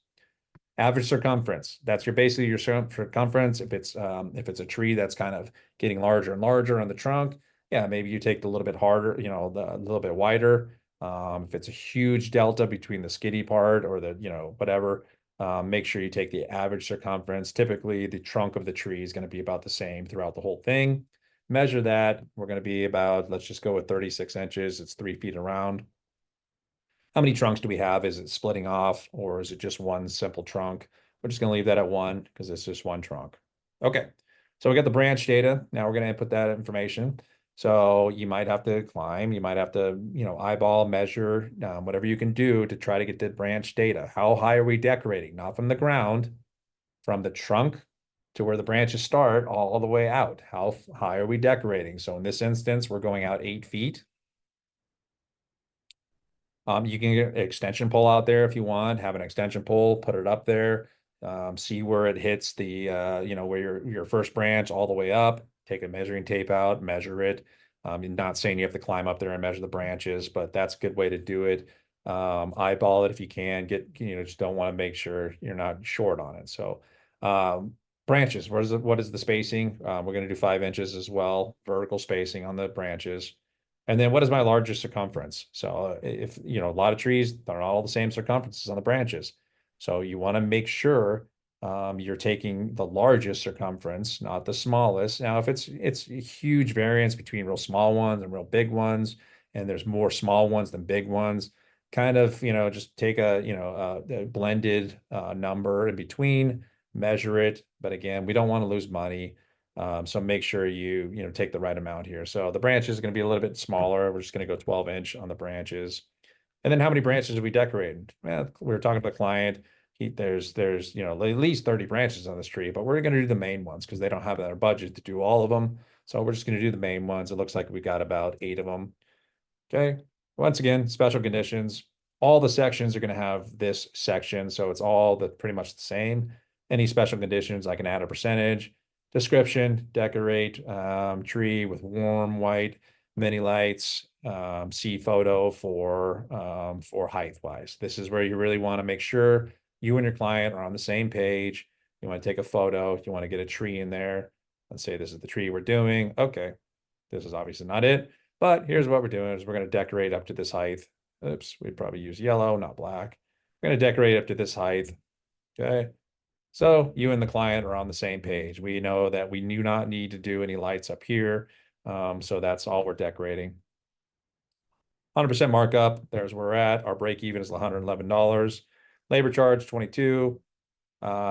[SPEAKER 2] Average circumference. That's basically your circumference. If it's a tree that's kind of getting larger and larger on the trunk, yeah, maybe you take the little bit harder, a little bit wider. If it's a huge delta between the skinny part or the, whatever, make sure you take the average circumference. Typically, the trunk of the tree is going to be about the same throughout the whole thing. Measure that. We're going to be about, let's just go with 36 inches. It's 3 feet around. How many trunks do we have? Is it splitting off or is it just one simple trunk? We're just going to leave that at 1 because it's just one trunk. Okay. So we got the branch data. Now we're going to input that information. So you might have to climb, you might have to, eyeball, measure, whatever you can do to try to get the branch data. How high are we decorating? Not from the ground, from the trunk to where the branches start all the way out. How high are we decorating? So in this instance, we're going out 8 feet. You can get an extension pole out there if you want, have an extension pole, put it up there, see where it hits the, where your first branch all the way up, take a measuring tape out, measure it. You're not saying you have to climb up there and measure the branches, but that's a good way to do it. Eyeball it if you can, just don't want to make sure you're not short on it. So, branches, what is the spacing? We're going to do 5 inches as well, vertical spacing on the branches. And then what is my largest circumference? So if, you know, a lot of trees, they're not all the same circumferences on the branches. So you want to make sure you're taking the largest circumference, not the smallest. Now, if it's a huge variance between real small ones and real big ones, and there's more small ones than big ones, kind of, you know, just take a blended number in between, measure it. But again, we don't want to lose money. So make sure you take the right amount here. So the branch is going to be a little bit smaller. We're just going to go 12-inch on the branches. And then how many branches did we decorate? Well, we were talking to the client. There's at least 30 branches on this tree, but we're going to do the main ones because they don't have our budget to do all of them. So we're just going to do the main ones. It looks like we got about 8 of them. Okay. Once again, special conditions. All the sections are going to have this section, so it's all pretty much the same. Any special conditions, I can add a percentage. Description, decorate tree with warm white mini lights. See photo for height wise. This is where you really want to make sure you and your client are on the same page. You want to take a photo. You want to get a tree in there. Let's say this is the tree we're doing. Okay, this is obviously not it, but here's what we're doing is we're going to decorate up to this height. Oops, we'd probably use yellow, not black. We're going to decorate up to this height. Okay. So you and the client are on the same page. We know that we do not need to do any lights up here. So that's all we're decorating. 100% markup. There's where we're at. Our break even is $111. Labor charge 22.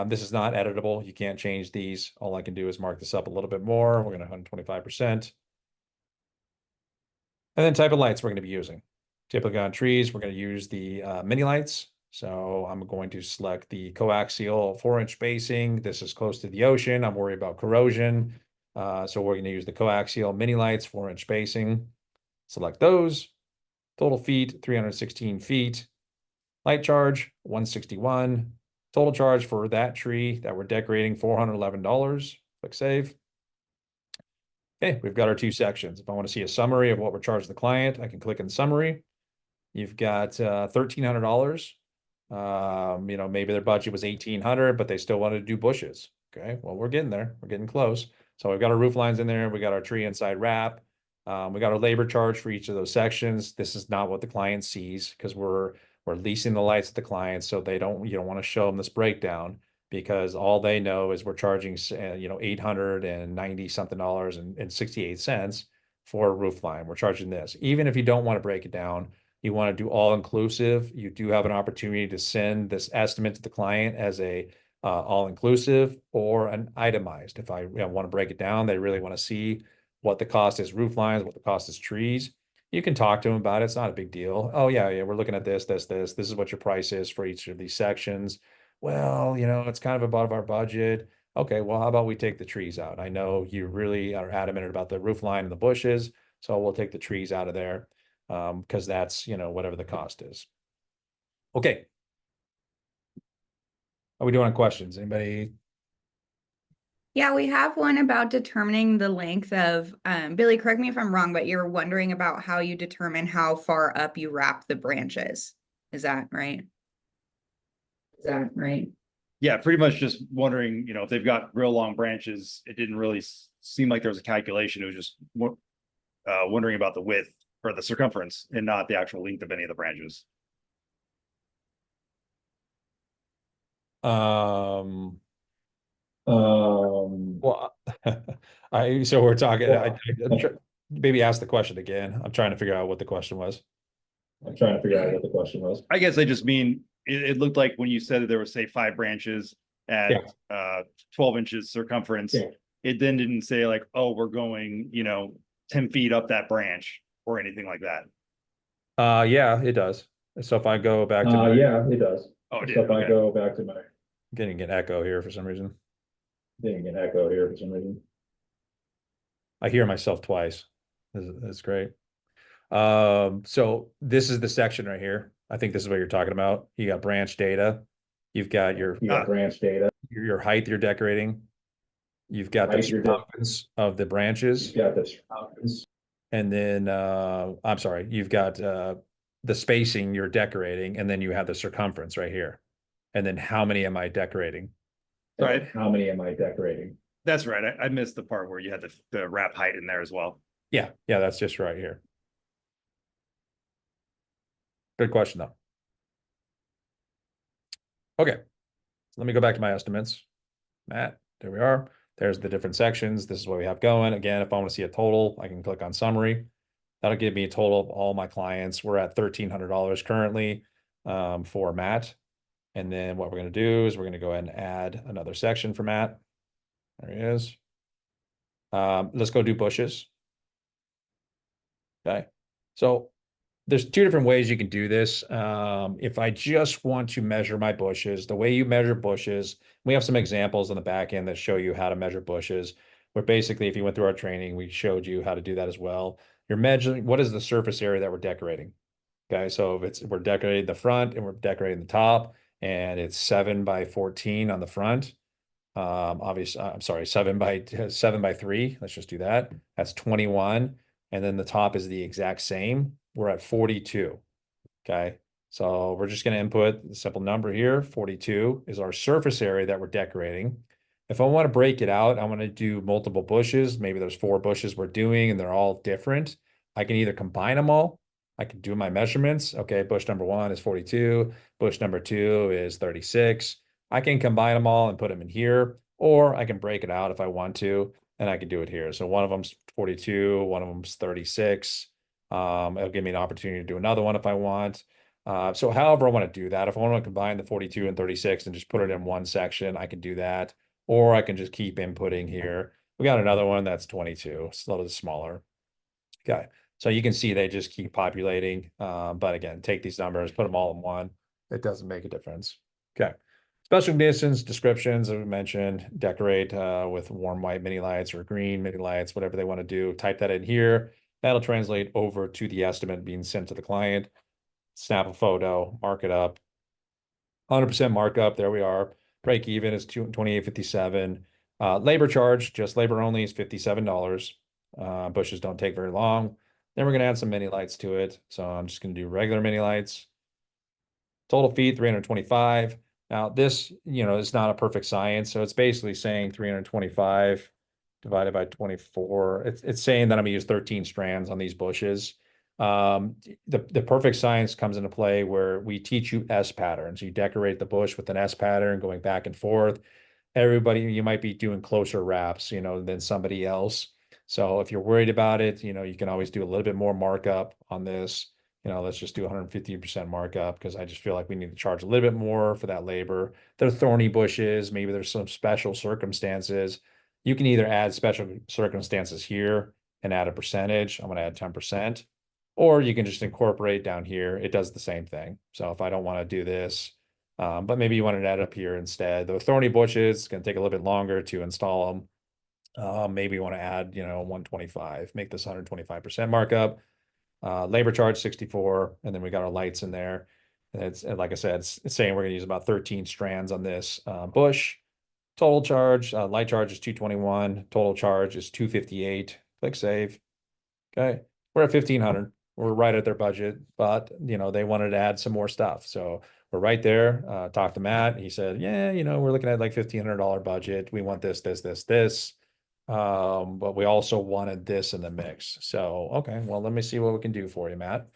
[SPEAKER 2] This is not editable. You can't change these. All I can do is mark this up a little bit more. We're going to 125%. And then type of lights we're going to be using. Typically on trees, we're going to use the mini lights. So I'm going to select the coaxial 4-inch spacing. This is close to the ocean. I'm worried about corrosion. So we're going to use the coaxial mini lights, 4-inch spacing. Select those. Total feet, 316 feet. Light charge, 161. Total charge for that tree that we're decorating, $411. Click save. Okay, we've got our 2 sections. If I want to see a summary of what we're charging the client, I can click in summary. You've got $1,300. Maybe their budget was $1,800, but they still wanted to do bushes. Okay, well, we're getting there. We're getting close. So we've got our roof lines in there. We got our tree inside wrap. We got our labor charge for each of those sections. This is not what the client sees because we're leasing the lights to the client, so you don't want to show them this breakdown because all they know is we're charging $890 something and 68 cents for a roof line. We're charging this. Even if you don't want to break it down, you want to do all inclusive, you do have an opportunity to send this estimate to the client as a all inclusive or an itemized. If I want to break it down, they really want to see what the cost is roof lines, what the cost is trees. You can talk to them about it. It's not a big deal. Oh yeah, we're looking at this. This is what your price is for each of these sections. Well, it's kind of above our budget. Okay, well, how about we take the trees out? I know you really are adamant about the roof line and the bushes, so we'll take the trees out of there because that's, whatever the cost is. Okay. How are we doing on questions? Anybody?
[SPEAKER 3] Yeah, we have one about determining the length of, Billy, correct me if I'm wrong, but you're wondering about how you determine how far up you wrap the branches. Is that right?
[SPEAKER 4] Yeah, pretty much just wondering, if they've got real long branches, it didn't really seem like there was a calculation. It was just wondering about the width or the circumference and not the actual length of any of the branches.
[SPEAKER 2] Well, so we're talking, maybe ask the question again. I'm trying to figure out what the question was.
[SPEAKER 4] I guess I just mean, it looked like when you said that there was, say, 5 branches at 12 inches circumference, it then didn't say like, oh, we're going, 10 feet up that branch or anything like that.
[SPEAKER 2] Yeah, it does. So if I go back to
[SPEAKER 4] yeah, it does. Oh, it did.
[SPEAKER 2] if I go back to my getting an echo here for some reason. I hear myself twice. That's great. So this is the section right here. I think this is what you're talking about. You got branch data. You've got your
[SPEAKER 4] branch data.
[SPEAKER 2] Your height you're decorating. You've got the circumference of the branches. And then I'm sorry, you've got the spacing you're decorating, and then you have the circumference right here. And then how many am I decorating?
[SPEAKER 4] Right. How many am I decorating? That's right. I missed the part where you had the wrap height in there as well.
[SPEAKER 2] Yeah, that's just right here. Good question though. Okay, so let me go back to my estimates. Matt, there we are. There's the different sections. This is what we have going. Again, if I want to see a total, I can click on summary. That'll give me a total of all my clients. We're at $1,300 currently for Matt. And then what we're going to do is we're going to go ahead and add another section for Matt. There he is. Let's go do bushes. Okay. So there's two different ways you can do this. If I just want to measure my bushes, the way you measure bushes, we have some examples on the back end that show you how to measure bushes. Where basically, if you went through our training, we showed you how to do that as well. You're measuring what is the surface area that we're decorating. Okay, so if we're decorating the front and we're decorating the top, and it's 7 by 14 on the front. Obviously, I'm sorry, 7 by 3. Let's just do that. That's 21. And then the top is the exact same. We're at 42. Okay. So we're just going to input the simple number here. 42 is our surface area that we're decorating. If I want to break it out, I want to do multiple bushes. Maybe there's 4 bushes we're doing and they're all different. I can either combine them all. I can do my measurements. Okay, bush number 1 is 42. Bush number 2 is 36. I can combine them all and put them in here, or I can break it out if I want to, and I can do it here. So one of them's 42, one of them's 36. It'll give me an opportunity to do another one if I want. So however I want to do that, if I want to combine the 42 and 36 and just put it in one section, I can do that. Or I can just keep inputting here. We got another one that's 22. It's a little bit smaller. Okay. So you can see they just keep populating. But again, take these numbers, put them all in one. It doesn't make a difference. Okay. Special conditions, descriptions, as we mentioned, decorate with warm white mini lights or green mini lights, whatever they want to do. Type that in here. That'll translate over to the estimate being sent to the client. Snap a photo, mark it up. 100% markup. There we are. Break even is $28.57. Labor charge, just labor only, is $57. Bushes don't take very long. Then we're going to add some mini lights to it. So I'm just going to do regular mini lights. Total feet, 325. Now this, it's not a perfect science. So it's basically saying 325 divided by 24. It's saying that I'm going to use 13 strands on these bushes. The perfect science comes into play where we teach you S patterns. You decorate the bush with an S pattern going back and forth. Everybody, you might be doing closer wraps, than somebody else. So if you're worried about it, you can always do a little bit more markup on this. Let's just do 150% markup because I just feel like we need to charge a little bit more for that labor. They're thorny bushes. Maybe there's some special circumstances. You can either add special circumstances here and add a percentage. I'm going to add 10%. Or you can just incorporate down here. It does the same thing. So if I don't want to do this, but maybe you want to add up here instead. The thorny bushes, it's going to take a little bit longer to install them. Maybe you want to add, 125, make this 125% markup. Labor charge 64, and then we got our lights in there. And like I said, it's saying we're going to use about 13 strands on this bush. Total charge, light charge is 221. Total charge is 258. Click save. Okay, we're at 1,500. We're right at their budget, but they wanted to add some more stuff, so we're right there. Talked to Matt. He said, yeah, we're looking at like $1,500 budget. We want this. But we also wanted this in the mix. So, okay, well, let me see what we can do for you, Matt.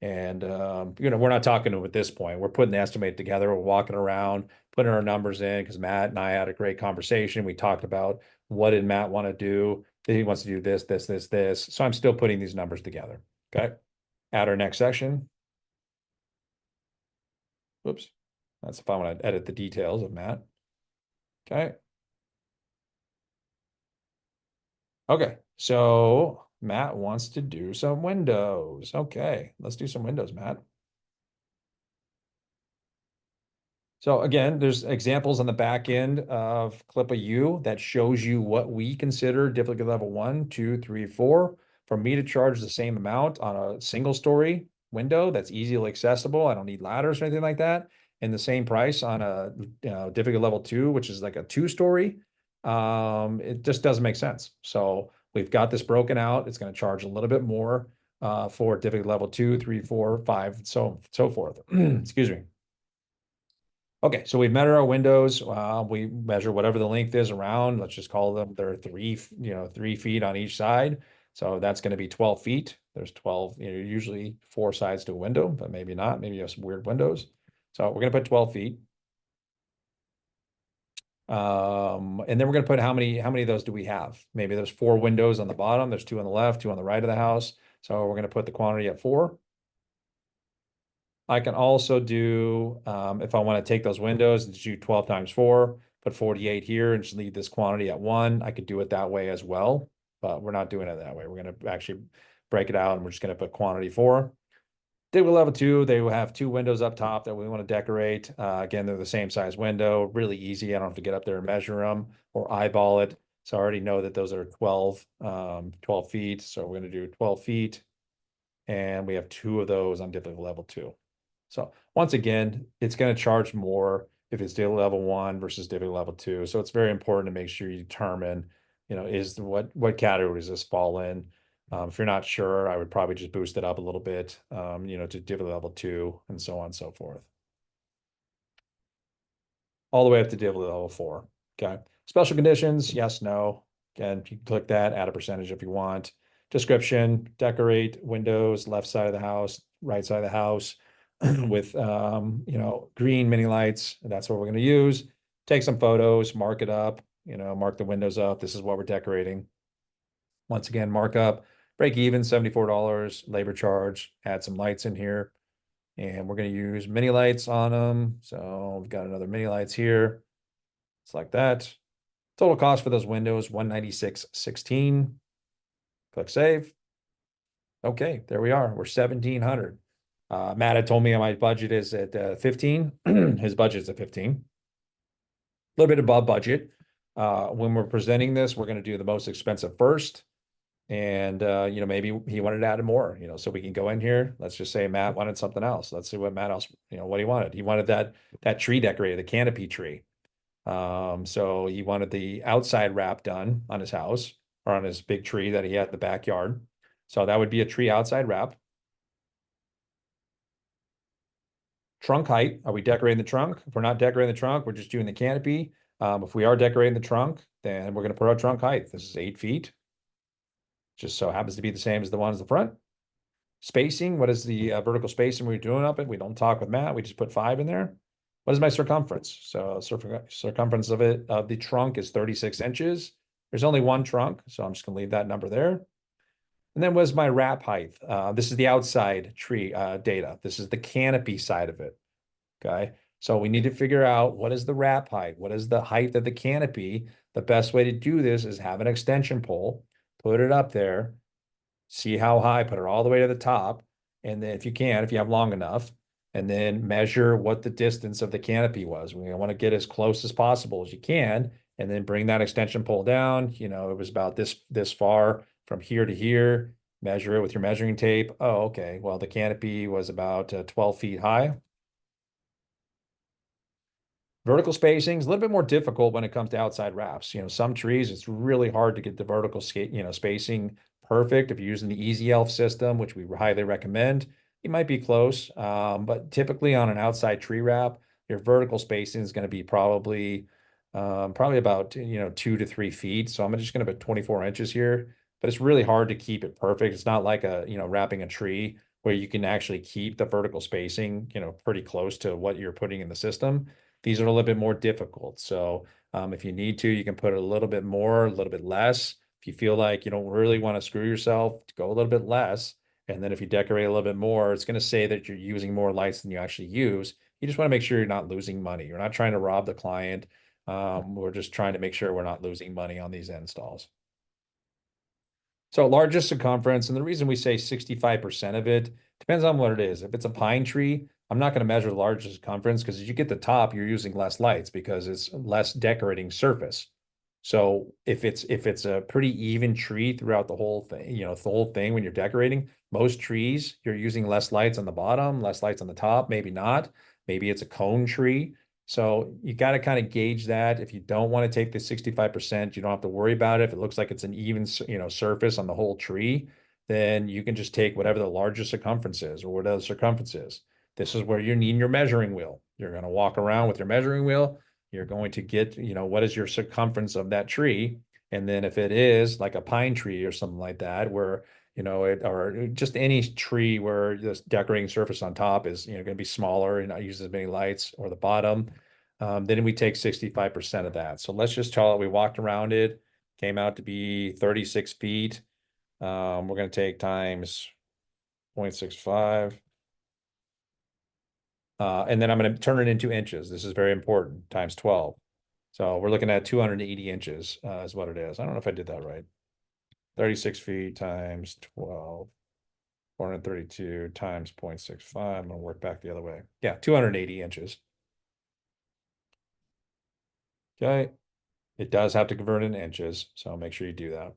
[SPEAKER 2] And, we're not talking at this point. We're putting the estimate together. We're walking around, putting our numbers in because Matt and I had a great conversation. We talked about what did Matt want to do. He wants to do this. So I'm still putting these numbers together. Okay. Add our next section. Oops. That's if I want to edit the details of Matt. Okay. Okay, so Matt wants to do some windows. Okay, let's do some windows, Matt. So again, there's examples on the back end of CLIPA U that shows you what we consider difficulty level 1, 2, 3, 4. For me to charge the same amount on a single story window that's easily accessible, I don't need ladders or anything like that, and the same price on a difficulty level 2, which is like a 2-story, it just doesn't make sense. So we've got this broken out. It's going to charge a little bit more for difficulty level 2, 3, 4, 5, so forth. Excuse me. Okay, so we've measured our windows. We measure whatever the length is around. Let's just call them, they're 3 feet on each side. So that's going to be 12 feet. There's 12, usually 4 sides to a window, but maybe not. Maybe you have some weird windows. So we're going to put 12 feet. And then we're going to put how many of those do we have? Maybe there's 4 windows on the bottom. There's 2 on the left, 2 on the right of the house. So we're going to put the quantity at 4. I can also do, if I want to take those windows and do 12 times 4, put 48 here and just leave this quantity at 1. I could do it that way as well, but we're not doing it that way. We're going to actually break it out and we're just going to put quantity 4. Dig with level 2, they will have 2 windows up top that we want to decorate. Again, they're the same size window, really easy. I don't have to get up there and measure them or eyeball it. So I already know that those are 12 feet. So we're going to do 12 feet. And we have 2 of those on difficulty level 2. So once again, it's going to charge more if it's difficulty level 1 versus difficulty level 2. So it's very important to make sure you determine, is what category does this fall in? If you're not sure, I would probably just boost it up a little bit, to difficulty level 2 and so on and so forth. All the way up to difficulty level 4. Okay. Special conditions, yes, no. Again, you can click that, add a percentage if you want. Description, decorate windows, left side of the house, right side of the house with, green mini lights. That's what we're going to use. Take some photos, mark it up, mark the windows up. This is what we're decorating. Once again, mark up, break even, $74, labor charge, add some lights in here. And we're going to use mini lights on them. So we've got another mini lights here. It's like that. Total cost for those windows, $196.16. Click save. Okay, there we are. We're $1,700. Matt had told me my budget is at 15. His budget is at 15. A little bit above budget. When we're presenting this, we're going to do the most expensive first. And, maybe he wanted to add more, so we can go in here. Let's just say Matt wanted something else. Let's see what Matt else, what he wanted. He wanted that tree decorated, the canopy tree. So he wanted the outside wrap done on his house or on his big tree that he had in the backyard. So that would be a tree outside wrap. Trunk height. Are we decorating the trunk? If we're not decorating the trunk, we're just doing the canopy. If we are decorating the trunk, then we're going to put our trunk height. This is 8 feet. Just so happens to be the same as the ones in the front. Spacing, what is the vertical spacing we're doing up it? We don't talk with Matt, we just put 5 in there. What is my circumference? So circumference of the trunk is 36 inches. There's only one trunk, so I'm just gonna leave that number there. And then what's my wrap height? This is the outside tree data. This is the canopy side of it, okay? So we need to figure out what is the wrap height? What is the height of the canopy? The best way to do this is have an extension pole, put it up there, see how high, put it all the way to the top. And then if you have long enough, and then measure what the distance of the canopy was. We want to get as close as possible as you can, and then bring that extension pole down. It was about this far from here to here. Measure it with your measuring tape. Oh, okay. Well, the canopy was about 12 feet high. Vertical spacing is a little bit more difficult when it comes to outside wraps. Some trees, it's really hard to get the vertical spacing perfect. If you're using the Easy Elf system, which we highly recommend, you might be close. But typically on an outside tree wrap, your vertical spacing is going to be probably about 2 to 3 feet. So I'm just going to put 24 inches here, but it's really hard to keep it perfect. It's not like wrapping a tree where you can actually keep the vertical spacing, pretty close to what you're putting in the system. These are a little bit more difficult. So if you need to, you can put a little bit more, a little bit less. If you feel like you don't really want to screw yourself, go a little bit less. And then if you decorate a little bit more, it's going to say that you're using more lights than you actually use. You just want to make sure you're not losing money. You're not trying to rob the client. We're just trying to make sure we're not losing money on these installs. So largest circumference, and the reason we say 65% of it depends on what it is. If it's a pine tree, I'm not going to measure the largest circumference because as you get to the top, you're using less lights because it's less decorating surface. So if it's a pretty even tree throughout the whole thing, the whole thing when you're decorating, most trees, you're using less lights on the bottom, less lights on the top, maybe not. Maybe it's a cone tree. So you got to kind of gauge that. If you don't want to take the 65%, you don't have to worry about it. If it looks like it's an even, surface on the whole tree, then you can just take whatever the largest circumference is or whatever the circumference is. This is where you need your measuring wheel. You're going to walk around with your measuring wheel. You're going to get, what is your circumference of that tree? And then if it is like a pine tree or something like that, where or just any tree where this decorating surface on top is, going to be smaller and not use as many lights, or the bottom, then we take 65% of that. So let's just tell it we walked around it, came out to be 36 feet. We're going to take times 0.65. And then I'm going to turn it into inches. This is very important, times 12. So we're looking at 280 inches is what it is. I don't know if I did that right. 36 feet times 12, 432 times 0.65. I'm going to work back the other way. Yeah, 280 inches. Okay. It does have to convert in inches, so make sure you do that.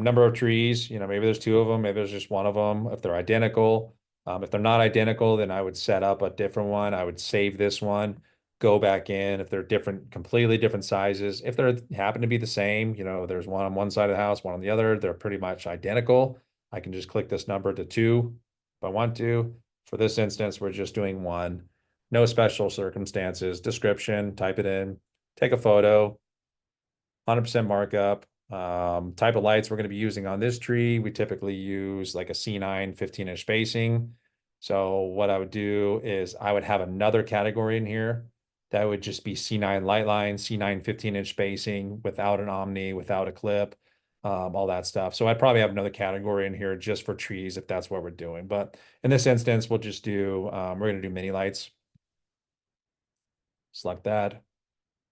[SPEAKER 2] Number of trees, maybe there's 2 of them, maybe there's just 1 of them. If they're identical, if they're not identical, then I would set up a different one. I would save this one, go back in. If they're different, completely different sizes, if they happen to be the same, there's one on one side of the house, one on the other, they're pretty much identical. I can just click this number to 2 if I want to. For this instance, we're just doing 1. No special circumstances. Description, type it in, take a photo, 100% markup. Type of lights we're going to be using on this tree. We typically use like a C9 15-inch spacing. So what I would do is I would have another category in here that would just be C9 light line, C9 15-inch spacing, without an omni, without a clip, all that stuff. So I'd probably have another category in here just for trees if that's what we're doing. But in this instance, we'll just do, we're going to do mini lights. Select that.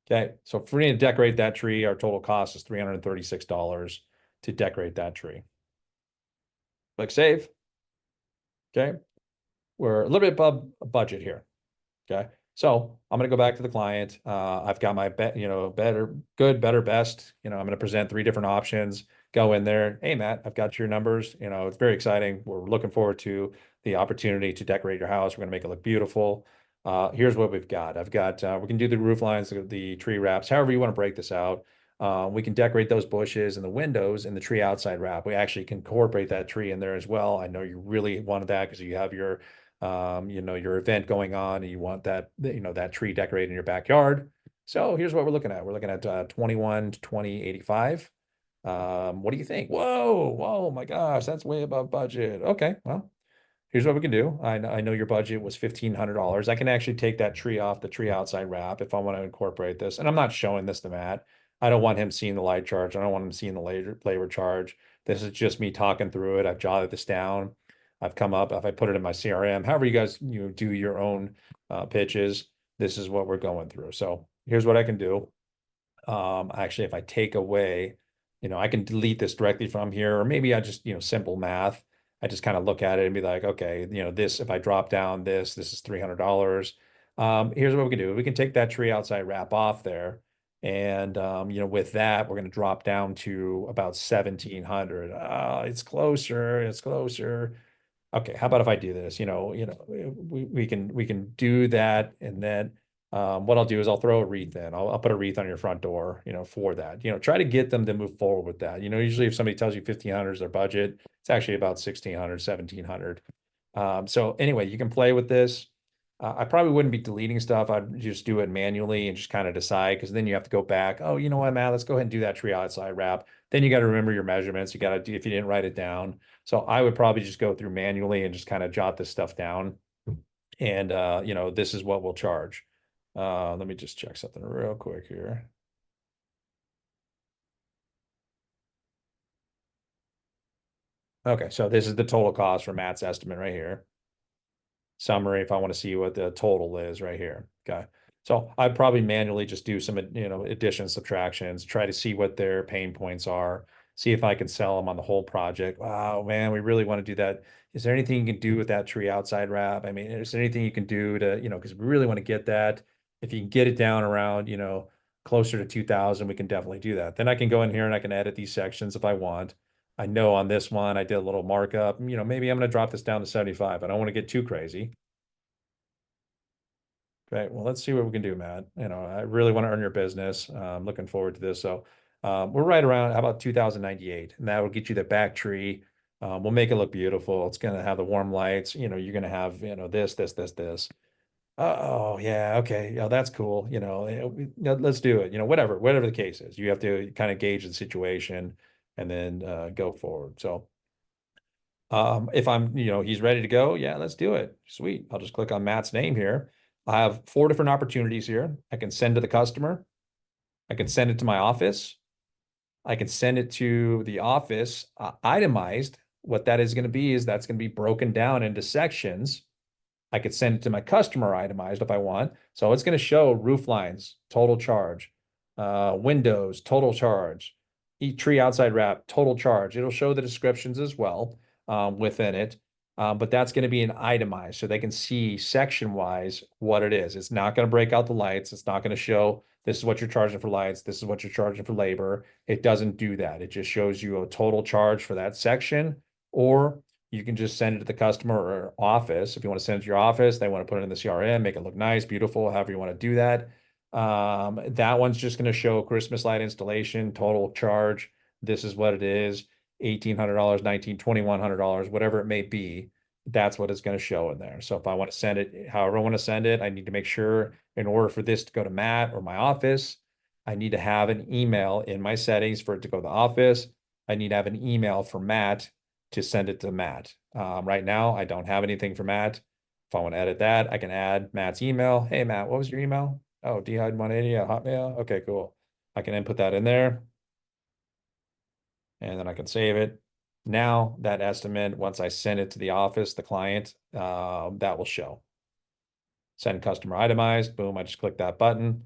[SPEAKER 2] Okay, so if we need to decorate that tree, our total cost is $336 to decorate that tree. Click save. Okay, we're a little bit above budget here. Okay, so I'm going to go back to the client. I've got my better, good, better, best. I'm going to present 3 different options. Go in there. Hey, Matt, I've got your numbers. It's very exciting. We're looking forward to the opportunity to decorate your house. We're going to make it look beautiful. Here's what we've got. I've got, we can do the roof lines, the tree wraps, however you want to break this out. We can decorate those bushes and the windows in the tree outside wrap. We actually can incorporate that tree in there as well. I know you really wanted that because you have your, your event going on and you want that, that tree decorated in your backyard. So here's what we're looking at. We're looking at 21 to 2085. What do you think? Whoa, my gosh, that's way above budget. Okay, well, here's what we can do. I know your budget was $1,500. I can actually take that tree off the tree outside wrap if I want to incorporate this. And I'm not showing this to Matt. I don't want him seeing the light charge. I don't want him seeing the labor charge. This is just me talking through it. I've jotted this down. I've come up, if I put it in my CRM, however you guys do your own pitches, this is what we're going through. So here's what I can do. Actually, if I take away, I can delete this directly from here, or maybe I just, simple math. I just kind of look at it and be like, okay, this, if I drop down this is $300. Here's what we can do. We can take that tree outside wrap off there. And, with that, we're going to drop down to about 1,700. It's closer. Okay, how about if I do this? We can do that, and then what I'll do is I'll throw a wreath in. I'll put a wreath on your front door, for that. Try to get them to move forward with that. Usually if somebody tells you 1,500 is their budget, it's actually about 1,600, 1,700. So anyway, you can play with this. I probably wouldn't be deleting stuff. I'd just do it manually and just kind of decide, because then you have to go back. Oh, you know what, Matt, let's go ahead and do that tree outside wrap. Then you got to remember your measurements. You got to do, if you didn't write it down. So I would probably just go through manually and just kind of jot this stuff down. And, this is what we'll charge. Let me just check something real quick here. Okay, so this is the total cost for Matt's estimate right here. Summary, if I want to see what the total is right here. Okay. So I'd probably manually just do some, additions, subtractions, try to see what their pain points are, see if I can sell them on the whole project. Wow, man, we really want to do that. Is there anything you can do with that tree outside wrap? I mean, is there anything you can do to, because we really want to get that. If you can get it down around, closer to 2,000, we can definitely do that. Then I can go in here and I can edit these sections if I want. I know on this one, I did a little markup, maybe I'm going to drop this down to 75. I don't want to get too crazy. Okay, well, let's see what we can do, Matt. I really want to earn your business. I'm looking forward to this. So we're right around, how about 2,098? And that will get you the back tree. We'll make it look beautiful. It's going to have the warm lights. You're going to have, this. Oh, yeah. Okay. Yeah, that's cool. Let's do it. Whatever the case is, you have to kind of gauge the situation and then go forward. So If I'm, he's ready to go, yeah, let's do it. Sweet. I'll just click on Matt's name here. I have 4 different opportunities here. I can send to the customer. I can send it to my office. I can send it to the office itemized. What that is going to be is that's going to be broken down into sections. I could send it to my customer itemized if I want. So it's going to show roof lines, total charge, windows, total charge, tree outside wrap, total charge. It'll show the descriptions as well within it. But that's going to be an itemized so they can see section wise what it is. It's not going to break out the lights. It's not going to show this is what you're charging for lights. This is what you're charging for labor. It doesn't do that. It just shows you a total charge for that section, or you can just send it to the customer or office. If you want to send it to your office, they want to put it in the CRM, make it look nice, beautiful, however you want to do that. That one's just going to show Christmas light installation, total charge. This is what it is. $1,800, $2,100, whatever it may be. That's what it's going to show in there. So if I want to send it, however I want to send it, I need to make sure in order for this to go to Matt or my office, I need to have an email in my settings for it to go to the office. I need to have an email for Matt to send it to Matt. Right now, I don't have anything for Matt. If I want to edit that, I can add Matt's email. Hey, Matt, what was your email? Oh, dhide180 at Hotmail. Okay, cool. I can input that in there. And then I can save it. Now that estimate, once I send it to the office, the client, that will show. Send customer itemized. Boom, I just click that button.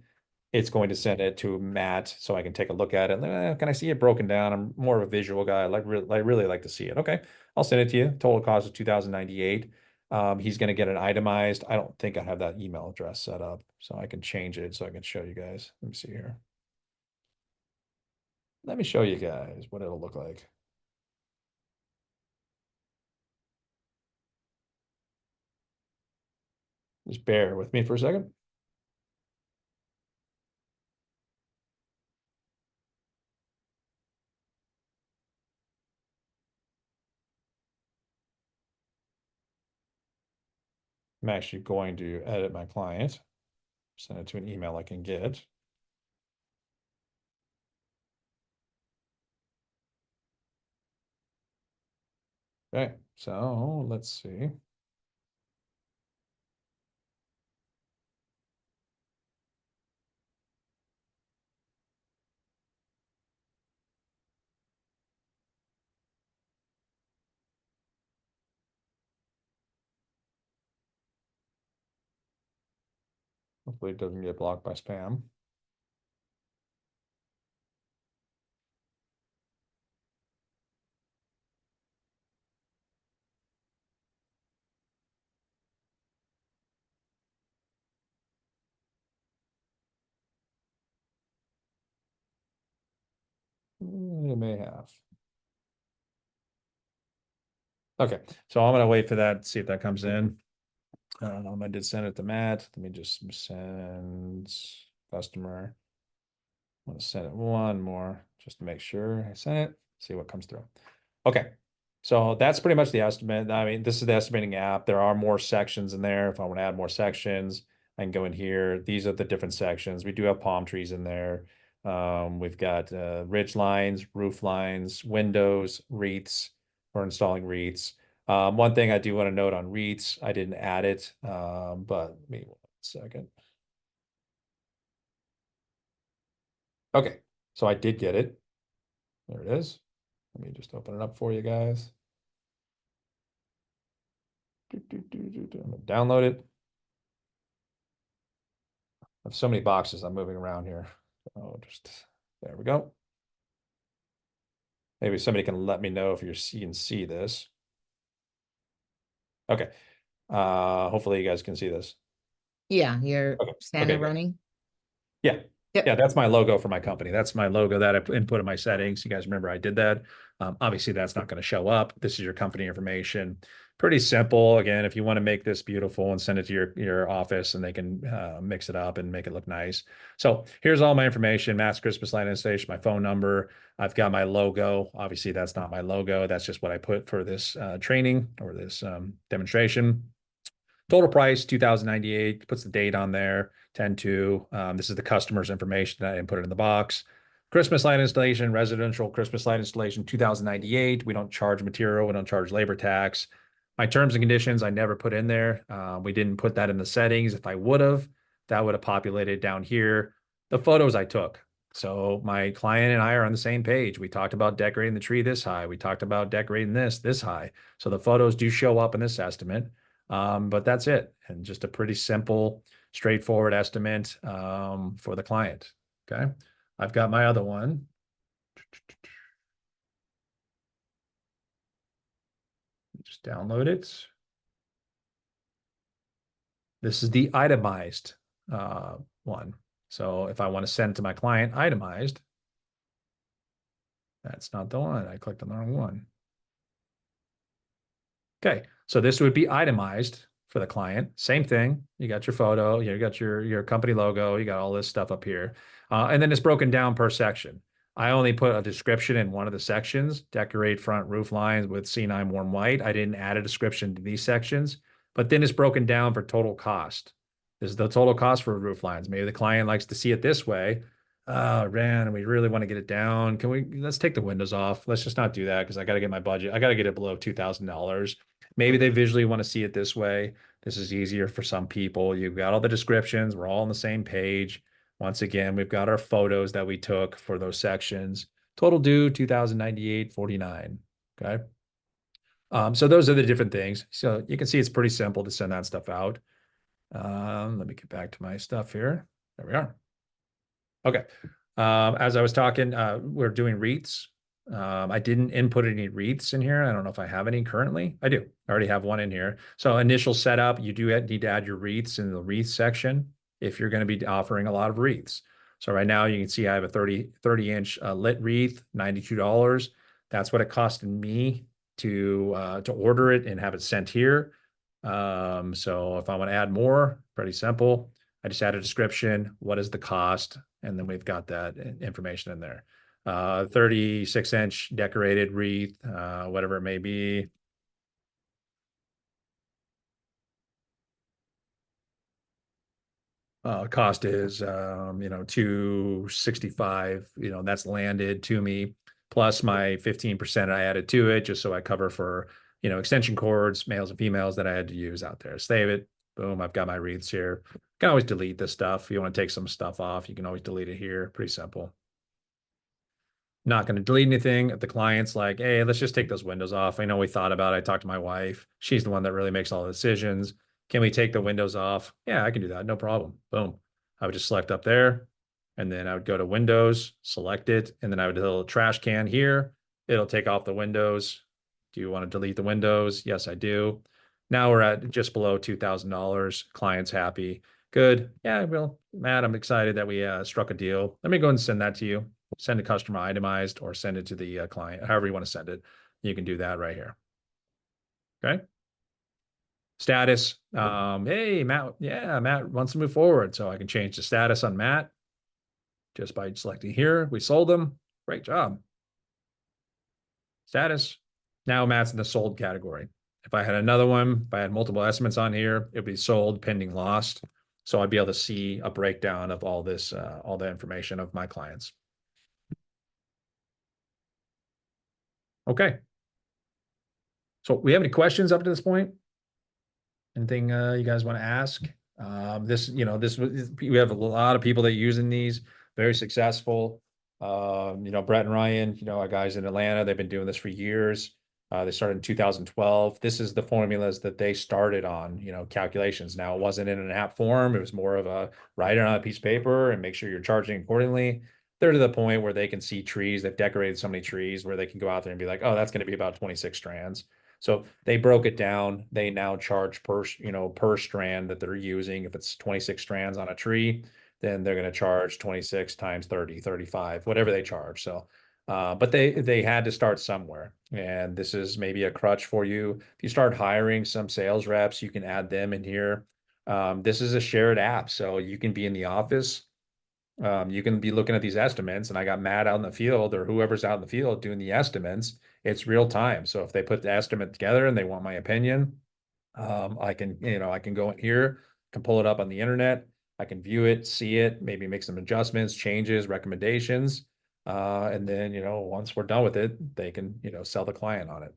[SPEAKER 2] It's going to send it to Matt so I can take a look at it. Can I see it broken down? I'm more of a visual guy. I really like to see it. Okay, I'll send it to you. Total cost is $2,098. He's going to get an itemized. I don't think I have that email address set up, so I can change it so I can show you guys. Let me see here. Let me show you guys what it'll look like. Just bear with me for a second. I'm actually going to edit my client, send it to an email I can get. Okay, so let's see. Hopefully it doesn't get blocked by spam. It may have. Okay, so I'm gonna wait for that, see if that comes in. I did send it to Matt. Let me just send customer. I'm gonna send it one more just to make sure I sent it, see what comes through. Okay, so that's pretty much the estimate. I mean, this is the estimating app. There are more sections in there. If I want to add more sections, I can go in here. These are the different sections. We do have palm trees in there. We've got ridge lines, roof lines, windows, wreaths. We're installing wreaths. One thing I do want to note on wreaths, I didn't add it, but maybe 1 second. Okay, so I did get it. There it is. Let me just open it up for you guys. I'm gonna download it. I have so many boxes I'm moving around here. Oh, there we go. Maybe somebody can let me know if you can see this. Okay. Hopefully you guys can see this.
[SPEAKER 1] Yeah, your
[SPEAKER 2] Okay.
[SPEAKER 1] Santa
[SPEAKER 2] Okay,
[SPEAKER 1] running.
[SPEAKER 2] Yeah.
[SPEAKER 1] Yep.
[SPEAKER 2] Yeah, that's my logo for my company. That's my logo that I input in my settings. You guys remember I did that. Obviously, that's not going to show up. This is your company information. Pretty simple. Again, if you want to make this beautiful and send it to your office and they can mix it up and make it look nice. So here's all my information, Matt's Christmas light installation, my phone number. I've got my logo. Obviously, that's not my logo. That's just what I put for this training or this demonstration. Total price, $2,098, puts the date on there, 10/2. This is the customer's information that I didn't put it in the box. Christmas light installation, residential Christmas light installation, 2098. We don't charge material. We don't charge labor tax. My terms and conditions, I never put in there. We didn't put that in the settings. If I would have, that would have populated down here. The photos I took. So my client and I are on the same page. We talked about decorating the tree this high. We talked about decorating this high. So the photos do show up in this estimate. But that's it. And just a pretty simple, straightforward estimate for the client. Okay. I've got my other one. Just download it. This is the itemized one. So if I want to send to my client itemized, that's not the one. I clicked on the wrong one. Okay, so this would be itemized for the client. Same thing. You got your photo, you got your company logo, you got all this stuff up here. And then it's broken down per section. I only put a description in one of the sections, decorate front roof lines with C9 warm white. I didn't add a description to these sections, but then it's broken down for total cost. This is the total cost for roof lines. Maybe the client likes to see it this way. Oh, man, we really want to get it down. Let's take the windows off. Let's just not do that because I got to get my budget. I got to get it below $2,000. Maybe they visually want to see it this way. This is easier for some people. You've got all the descriptions. We're all on the same page. Once again, we've got our photos that we took for those sections. Total due $2,098.49. Okay. So those are the different things. So you can see it's pretty simple to send that stuff out. Let me get back to my stuff here. There we are. Okay. As I was talking, we're doing wreaths. I didn't input any wreaths in here. I don't know if I have any currently. I do. I already have one in here. So initial setup, you do need to add your wreaths in the wreath section if you're going to be offering a lot of wreaths. So right now you can see I have a 30-inch lit wreath, $92. That's what it costed me to order it and have it sent here. So if I want to add more, pretty simple. I just add a description. What is the cost? And then we've got that information in there. 36-inch decorated wreath, whatever it may be. Cost is, $265, that's landed to me, plus my 15% I added to it, just so I cover for, extension cords, males and females that I had to use out there. Save it. Boom. I've got my wreaths here. You can always delete this stuff. If you want to take some stuff off, you can always delete it here. Pretty simple. Not going to delete anything. If the client's like, hey, let's just take those windows off. I know we thought about it. I talked to my wife. She's the one that really makes all the decisions. Can we take the windows off? Yeah, I can do that. No problem. Boom. I would just select up there, and then I would go to Windows, select it, and then I would do a little trash can here. It'll take off the windows. Do you want to delete the windows? Yes, I do. Now we're at just below $2,000. Client's happy. Good. Yeah, well, Matt, I'm excited that we struck a deal. Let me go and send that to you. Send a customer itemized or send it to the client, however you want to send it. You can do that right here. Okay. Status. Hey, Matt. Yeah, Matt wants to move forward. So I can change the status on Matt just by selecting here. We sold them. Great job. Status. Now Matt's in the sold category. If I had another one, if I had multiple estimates on here, it'd be sold pending lost. So I'd be able to see a breakdown of all this, all the information of my clients. Okay. So we have any questions up to this point? Anything you guys want to ask? We have a lot of people that are using these, very successful. Brett and Ryan, our guys in Atlanta, they've been doing this for years. They started in 2012. This is the formulas that they started on, calculations. Now, it wasn't in an app form. It was more of a write it on a piece of paper and make sure you're charging accordingly. They're to the point where they can see trees. They've decorated so many trees where they can go out there and be like, oh, that's going to be about 26 strands. So they broke it down. They now charge per strand that they're using. If it's 26 strands on a tree, then they're going to charge 26 times 30, 35, whatever they charge. So, but they had to start somewhere. And this is maybe a crutch for you. If you start hiring some sales reps, you can add them in here. This is a shared app. So you can be in the office. You can be looking at these estimates, and I got Matt out in the field or whoever's out in the field doing the estimates. It's real time. So if they put the estimate together and they want my opinion, I can go in here, can pull it up on the internet. I can view it, see it, maybe make some adjustments, changes, recommendations. And then, once we're done with it, they can, sell the client on it.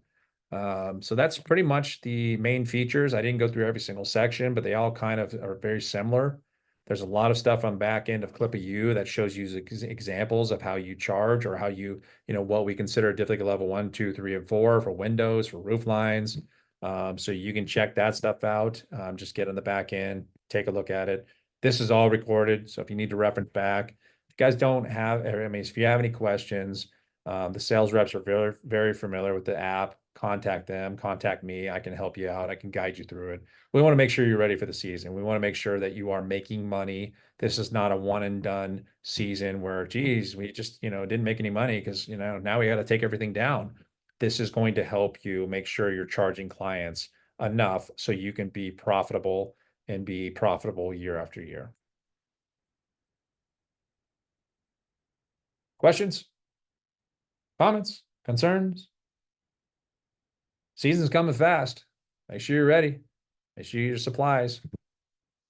[SPEAKER 2] So that's pretty much the main features. I didn't go through every single section, but they all kind of are very similar. There's a lot of stuff on back end of CLIPA U that shows you examples of how you charge, or how you, what we consider difficulty level 1, 2, 3, and 4 for windows, for roof lines. So you can check that stuff out. Just get on the back end, take a look at it. This is all recorded, so if you need to reference back, if you guys don't have, I mean, if you have any questions, the sales reps are very, very familiar with the app. Contact them, contact me. I can help you out. I can guide you through it. We want to make sure you're ready for the season. We want to make sure that you are making money. This is not a one and done season where, geez, we just, didn't make any money because, now we got to take everything down. This is going to help you make sure you're charging clients enough so you can be profitable and be profitable year after year. Questions? Comments? Concerns? Season's coming fast. Make sure you're ready. Make sure your supplies.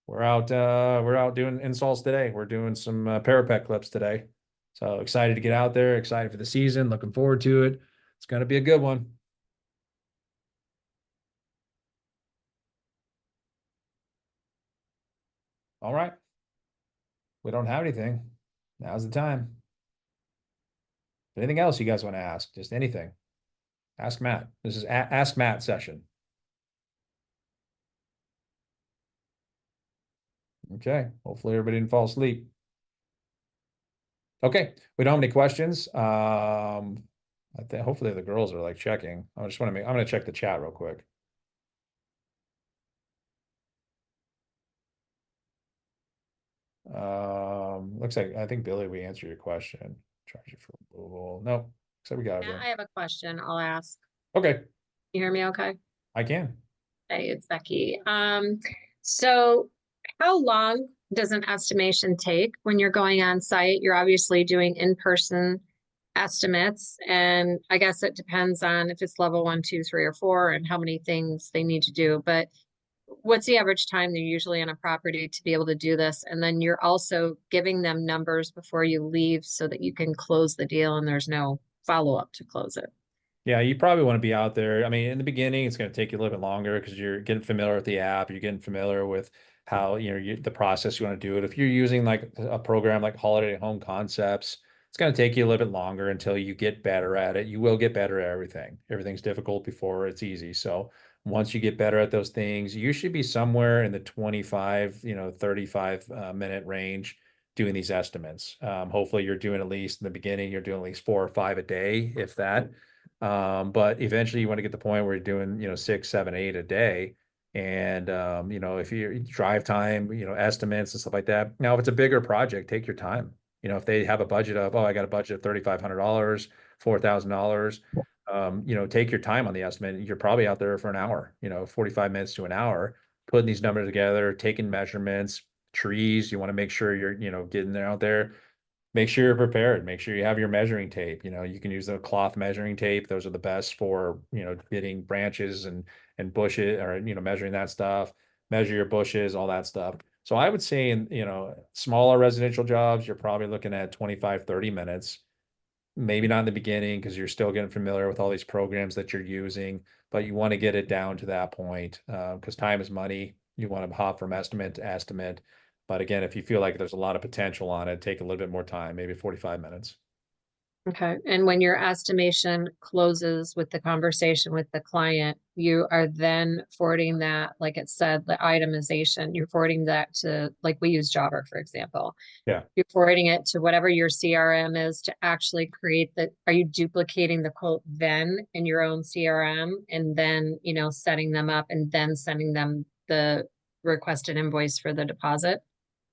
[SPEAKER 2] We're out doing installs today. We're doing some parapet clips today. So excited to get out there, excited for the season, looking forward to it. It's going to be a good one. All right. We don't have anything. Now's the time. Anything else you guys want to ask? Just anything. Ask Matt. This is Ask Matt session. Okay. Hopefully everybody didn't fall asleep. Okay. We don't have any questions. I think hopefully the girls are like checking. I'm going to check the chat real quick. Looks like, I think Billy, we answered your question. Charge you for removal. No, looks like we got
[SPEAKER 5] Yeah,
[SPEAKER 2] everything.
[SPEAKER 5] I have a question. I'll ask.
[SPEAKER 2] Okay.
[SPEAKER 5] You hear me okay?
[SPEAKER 2] I can.
[SPEAKER 5] Hey, it's Becky. So how long does an estimation take when you're going on site? You're obviously doing in-person estimates, and I guess it depends on if it's level 1, 2, 3, or 4 and how many things they need to do. But what's the average time they're usually on a property to be able to do this? And then you're also giving them numbers before you leave so that you can close the deal and there's no follow-up to close it.
[SPEAKER 2] Yeah, you probably want to be out there. I mean, in the beginning, it's going to take you a little bit longer because you're getting familiar with the app. You're getting familiar with how, the process you want to do it. If you're using like a program like Holiday Home Concepts, it's going to take you a little bit longer until you get better at it. You will get better at everything. Everything's difficult before it's easy. So once you get better at those things, you should be somewhere in the 25, 35 minute range doing these estimates. Hopefully you're doing, at least in the beginning, you're doing at least 4 or 5 a day, if that. But eventually you want to get to the point where you're doing, 6, 7, 8 a day. And, if you drive time, estimates and stuff like that. Now, if it's a bigger project, take your time. If they have a budget of, I got a budget of $3,500, $4,000, take your time on the estimate. You're probably out there for an hour, 45 minutes to an hour, putting these numbers together, taking measurements, trees. You want to make sure you're, getting out there. Make sure you're prepared. Make sure you have your measuring tape. You can use the cloth measuring tape. Those are the best for, getting branches and bushes, or, measuring that stuff, measure your bushes, all that stuff. So I would say in, smaller residential jobs, you're probably looking at 25, 30 minutes. Maybe not in the beginning because you're still getting familiar with all these programs that you're using, but you want to get it down to that point because time is money. You want to hop from estimate to estimate. But again, if you feel like there's a lot of potential on it, take a little bit more time, maybe 45 minutes.
[SPEAKER 5] Okay. And when your estimation closes with the conversation with the client, you are then forwarding that, like it said, the itemization, you're forwarding that to, like we use Jobber, for example.
[SPEAKER 2] Yeah.
[SPEAKER 5] You're forwarding it to whatever your CRM is to actually create are you duplicating the quote then in your own CRM and then, setting them up and then sending them the requested invoice for the deposit?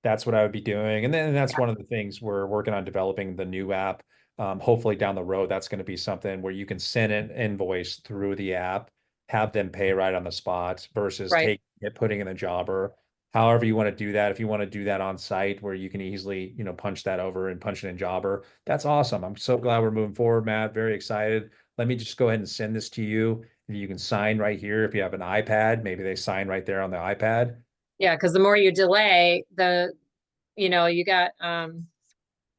[SPEAKER 2] That's what I would be doing. And then that's one of the things we're working on developing the new app. Hopefully down the road, that's going to be something where you can send an invoice through the app, have them pay right on the spot versus
[SPEAKER 5] Right.
[SPEAKER 2] putting in a jobber. However you want to do that. If you want to do that on site where you can easily, punch that over and punch it in jobber, that's awesome. I'm so glad we're moving forward, Matt. Very excited. Let me just go ahead and send this to you. You can sign right here. If you have an iPad, maybe they sign right there on the iPad.
[SPEAKER 5] Yeah, because the more you delay, you got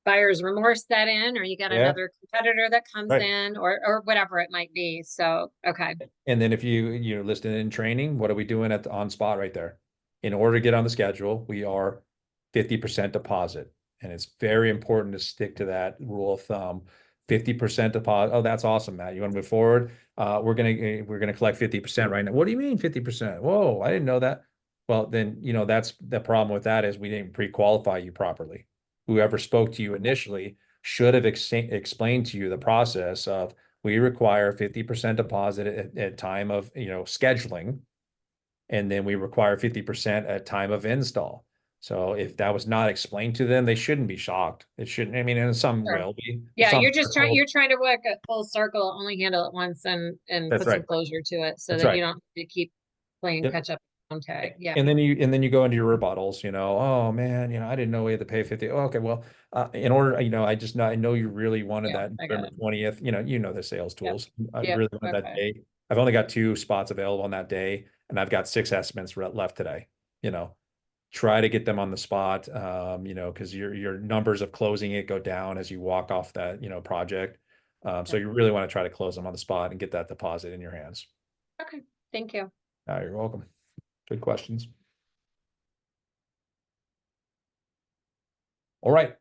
[SPEAKER 5] buyer's remorse set in, or you got
[SPEAKER 2] Yeah.
[SPEAKER 5] another competitor that comes
[SPEAKER 2] Right.
[SPEAKER 5] in, or whatever it might be. So, okay.
[SPEAKER 2] And then if you're listed in training, what are we doing at the on spot right there? In order to get on the schedule, we are 50% deposit. And it's very important to stick to that rule of thumb. 50% deposit. Oh, that's awesome, Matt. You want to move forward? We're gonna collect 50% right now. What do you mean 50%? Whoa, I didn't know that. Well, then that's the problem with that is we didn't pre-qualify you properly. Whoever spoke to you initially should have explained to you the process of we require 50% deposit at time of scheduling, and then we require 50% at time of install. So if that was not explained to them, they shouldn't be shocked. It shouldn't. I mean, and some
[SPEAKER 5] Sure.
[SPEAKER 2] will be.
[SPEAKER 5] Yeah,
[SPEAKER 2] Some
[SPEAKER 5] you're just
[SPEAKER 2] will.
[SPEAKER 5] you're trying to work a full circle, only handle it once and
[SPEAKER 2] That's
[SPEAKER 5] put some
[SPEAKER 2] right.
[SPEAKER 5] closure to it so
[SPEAKER 2] That's
[SPEAKER 5] that
[SPEAKER 2] right.
[SPEAKER 5] you don't have to keep playing
[SPEAKER 2] Yep.
[SPEAKER 5] catch up on tag. Yeah.
[SPEAKER 2] And then you go into your rebuttals, oh man, I didn't know we had to pay 50. Oh, okay, well, in order, I know you really wanted
[SPEAKER 5] Yeah,
[SPEAKER 2] that
[SPEAKER 5] I got
[SPEAKER 2] November
[SPEAKER 5] it.
[SPEAKER 2] 20th, the sales
[SPEAKER 5] Yep.
[SPEAKER 2] tools. I
[SPEAKER 5] Yep.
[SPEAKER 2] really wanted that
[SPEAKER 5] Okay.
[SPEAKER 2] day. I've only got 2 spots available on that day, and I've got 6 estimates left today. Try to get them on the spot, because your numbers of closing it go down as you walk off that, project. So you really want to try to close them on the spot and get that deposit in your hands.
[SPEAKER 5] Okay. Thank you.
[SPEAKER 2] You're welcome. Good questions. All right.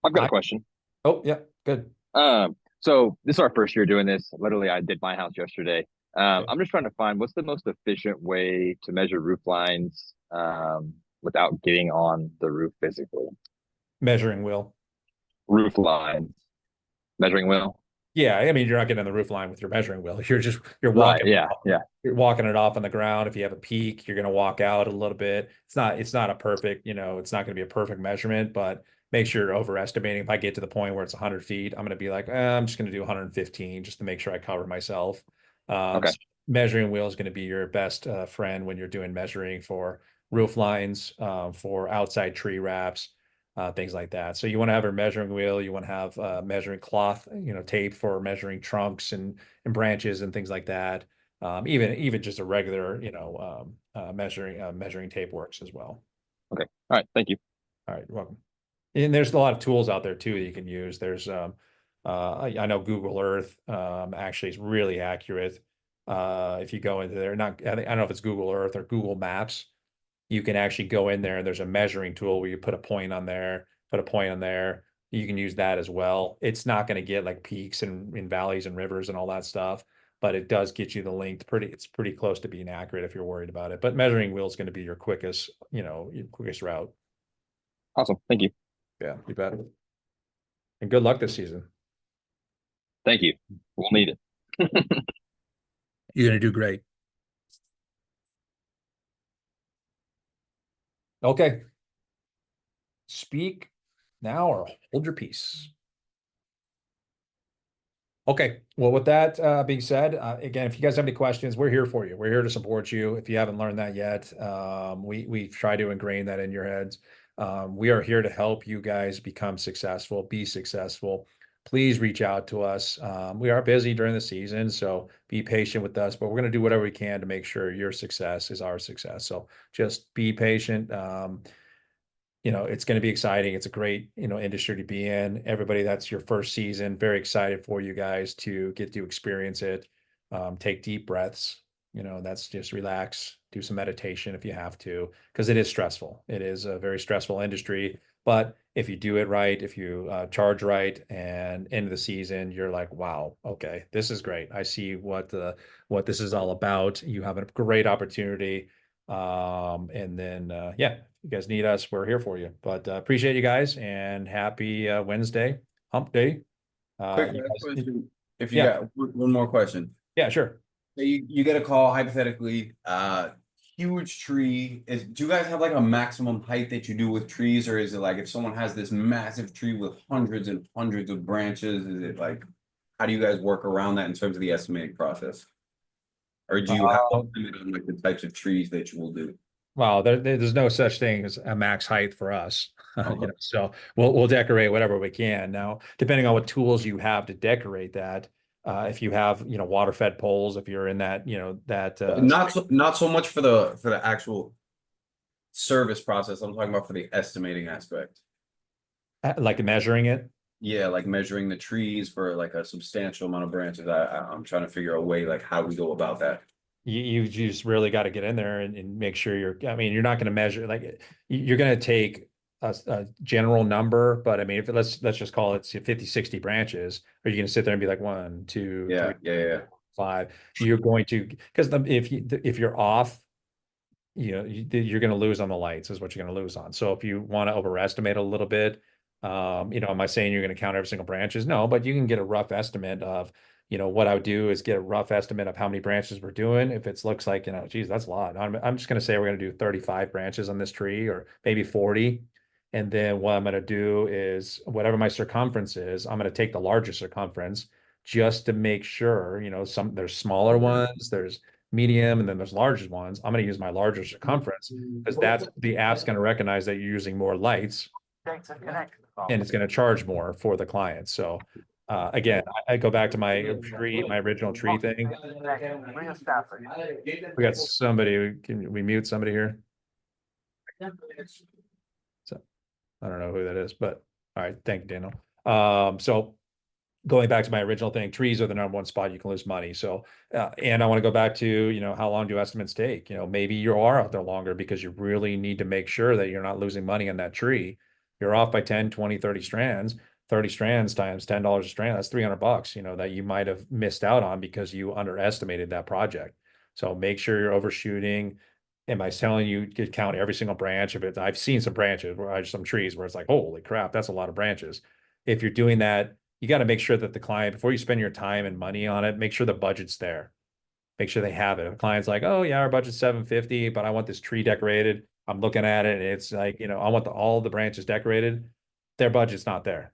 [SPEAKER 6] I've got a question.
[SPEAKER 2] Oh, yeah, good.
[SPEAKER 6] So this is our first year doing this. Literally, I did my house yesterday.
[SPEAKER 2] Okay.
[SPEAKER 6] I'm just trying to find what's the most efficient way to measure roof lines without getting on the roof physically.
[SPEAKER 2] Measuring wheel.
[SPEAKER 6] Roof lines, measuring wheel.
[SPEAKER 2] Yeah, I mean, you're not getting on the roof line with your measuring wheel. You're
[SPEAKER 6] Right.
[SPEAKER 2] walking.
[SPEAKER 6] Yeah. Yeah.
[SPEAKER 2] You're walking it off on the ground. If you have a peak, you're going to walk out a little bit. It's not a perfect, it's not going to be a perfect measurement, but make sure you're overestimating. If I get to the point where it's 100 feet, I'm going to be like, I'm just going to do 115 just to make sure I cover myself.
[SPEAKER 6] Okay.
[SPEAKER 2] So measuring wheel is going to be your best friend when you're doing measuring for roof lines, for outside tree wraps, things like that. So you want to have a measuring wheel. You want to have measuring cloth, tape for measuring trunks and branches and things like that. Even just a regular, measuring tape works as well.
[SPEAKER 6] Okay. All right. Thank you.
[SPEAKER 2] All right, you're welcome. And there's a lot of tools out there too that you can use. There's I know Google Earth actually is really accurate. If you go into there, I don't know if it's Google Earth or Google Maps, you can actually go in there and there's a measuring tool where you put a point on there, put a point on there. You can use that as well. It's not going to get like peaks and valleys and rivers and all that stuff, but it does get you the length. It's pretty close to being accurate if you're worried about it. But measuring wheel is going to be your quickest, your quickest route.
[SPEAKER 6] Awesome. Thank you.
[SPEAKER 2] Yeah, you bet. And good luck this season.
[SPEAKER 6] Thank you. We'll need it.
[SPEAKER 2] You're going to do great. Okay. Speak now or hold your peace. Okay. Well, with that being said, again, if you guys have any questions, we're here for you. We're here to support you. If you haven't learned that yet, we try to ingrain that in your heads. We are here to help you guys become successful, be successful. Please reach out to us. We are busy during the season, so be patient with us, but we're going to do whatever we can to make sure your success is our success. So just be patient. It's going to be exciting. It's a great, industry to be in. Everybody, that's your first season. Very excited for you guys to get to experience it. Take deep breaths. That's just relax, do some meditation if you have to, because it is stressful. It is a very stressful industry. But if you do it right, if you charge right, and end of the season, you're like, wow, okay, this is great. I see what this is all about. You have a great opportunity. And then, yeah, you guys need us, we're here for you. But appreciate you guys and happy Wednesday, hump day.
[SPEAKER 7] Quick
[SPEAKER 2] You guys-
[SPEAKER 7] question. If you
[SPEAKER 2] Yeah.
[SPEAKER 7] got one more question.
[SPEAKER 2] yeah, sure.
[SPEAKER 7] So you get a call hypothetically, huge tree. Do you guys have like a maximum height that you do with trees, or is it like if someone has this massive tree with hundreds and hundreds of branches, is it like how do you guys work around that in terms of the estimating process? Or do you have a limit on like the types of trees that you will do?
[SPEAKER 2] Well, there's no such thing as a max height for us.
[SPEAKER 7] Okay.
[SPEAKER 2] So we'll decorate whatever we can. Now, depending on what tools you have to decorate that, if you have, water fed poles, if you're in that, that
[SPEAKER 7] Not so much for the actual service process. I'm talking about for the estimating aspect.
[SPEAKER 2] Like measuring it.
[SPEAKER 7] Yeah, like measuring the trees for like a substantial amount of branches. I'm trying to figure a way like how we go about that.
[SPEAKER 2] You just really got to get in there and make sure I mean, you're not going to measure like you're going to take a general number, but I mean, if let's just call it 50, 60 branches, are you going to sit there and be like 1, 2,
[SPEAKER 7] Yeah,
[SPEAKER 2] 3,
[SPEAKER 7] yeah.
[SPEAKER 2] 5? You're going to, because if you're off, you're going to lose on the lights is what you're going to lose on. So if you want to overestimate a little bit, am I saying you're going to count every single branches? No, but you can get a rough estimate of, what I would do is get a rough estimate of how many branches we're doing. If it looks like, geez, that's a lot. I'm just going to say we're going to do 35 branches on this tree or maybe 40. And then what I'm going to do is whatever my circumference is, I'm going to take the larger circumference just to make sure, there's smaller ones, there's medium, and then there's larger ones. I'm going to use my larger circumference because that's the app's going to recognize that you're using more lights and it's going to charge more for the client. So again, I go back to my original tree thing. We got somebody, can we mute somebody here? So I don't know who that is, but all right. Thank you, Daniel. So going back to my original thing, trees are the number one spot you can lose money. So, and I want to go back to, how long do estimates take? Maybe you are out there longer because you really need to make sure that you're not losing money on that tree. You're off by 10, 20, 30 strands. 30 strands times $10 a strand, that's $300, that you might have missed out on because you underestimated that project. So make sure you're overshooting. Am I telling you to count every single branch? I've seen some branches some trees where it's like, holy crap, that's a lot of branches. If you're doing that, you got to make sure that the client, before you spend your time and money on it, make sure the budget's there. Make sure they have it. If a client's like, oh yeah, our budget's 750, but I want this tree decorated. I'm looking at it and it's like, I want all the branches decorated. Their budget's not there.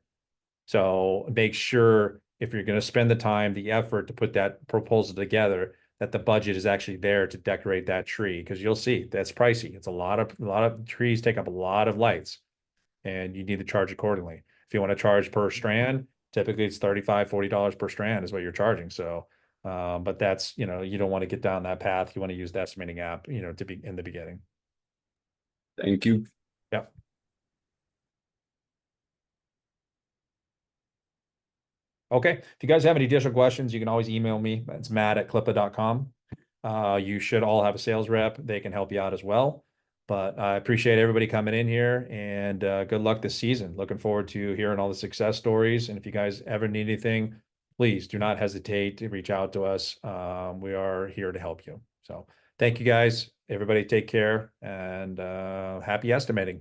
[SPEAKER 2] So make sure if you're going to spend the time, the effort to put that proposal together, that the budget is actually there to decorate that tree. Because you'll see that's pricey. It's a lot of trees take up a lot of lights and you need to charge accordingly. If you want to charge per strand, typically it's $35, $40 per strand is what you're charging. So, but that's, you don't want to get down that path. You want to use the estimating app, to be in the beginning.
[SPEAKER 7] Thank you.
[SPEAKER 2] Yep. Okay. If you guys have any additional questions, you can always email me. It's matt@clipa.com. You should all have a sales rep. They can help you out as well. But I appreciate everybody coming in here and good luck this season. Looking forward to hearing all the success stories. And if you guys ever need anything, please do not hesitate to reach out to us. We are here to help you. So thank you guys. Everybody take care and happy estimating.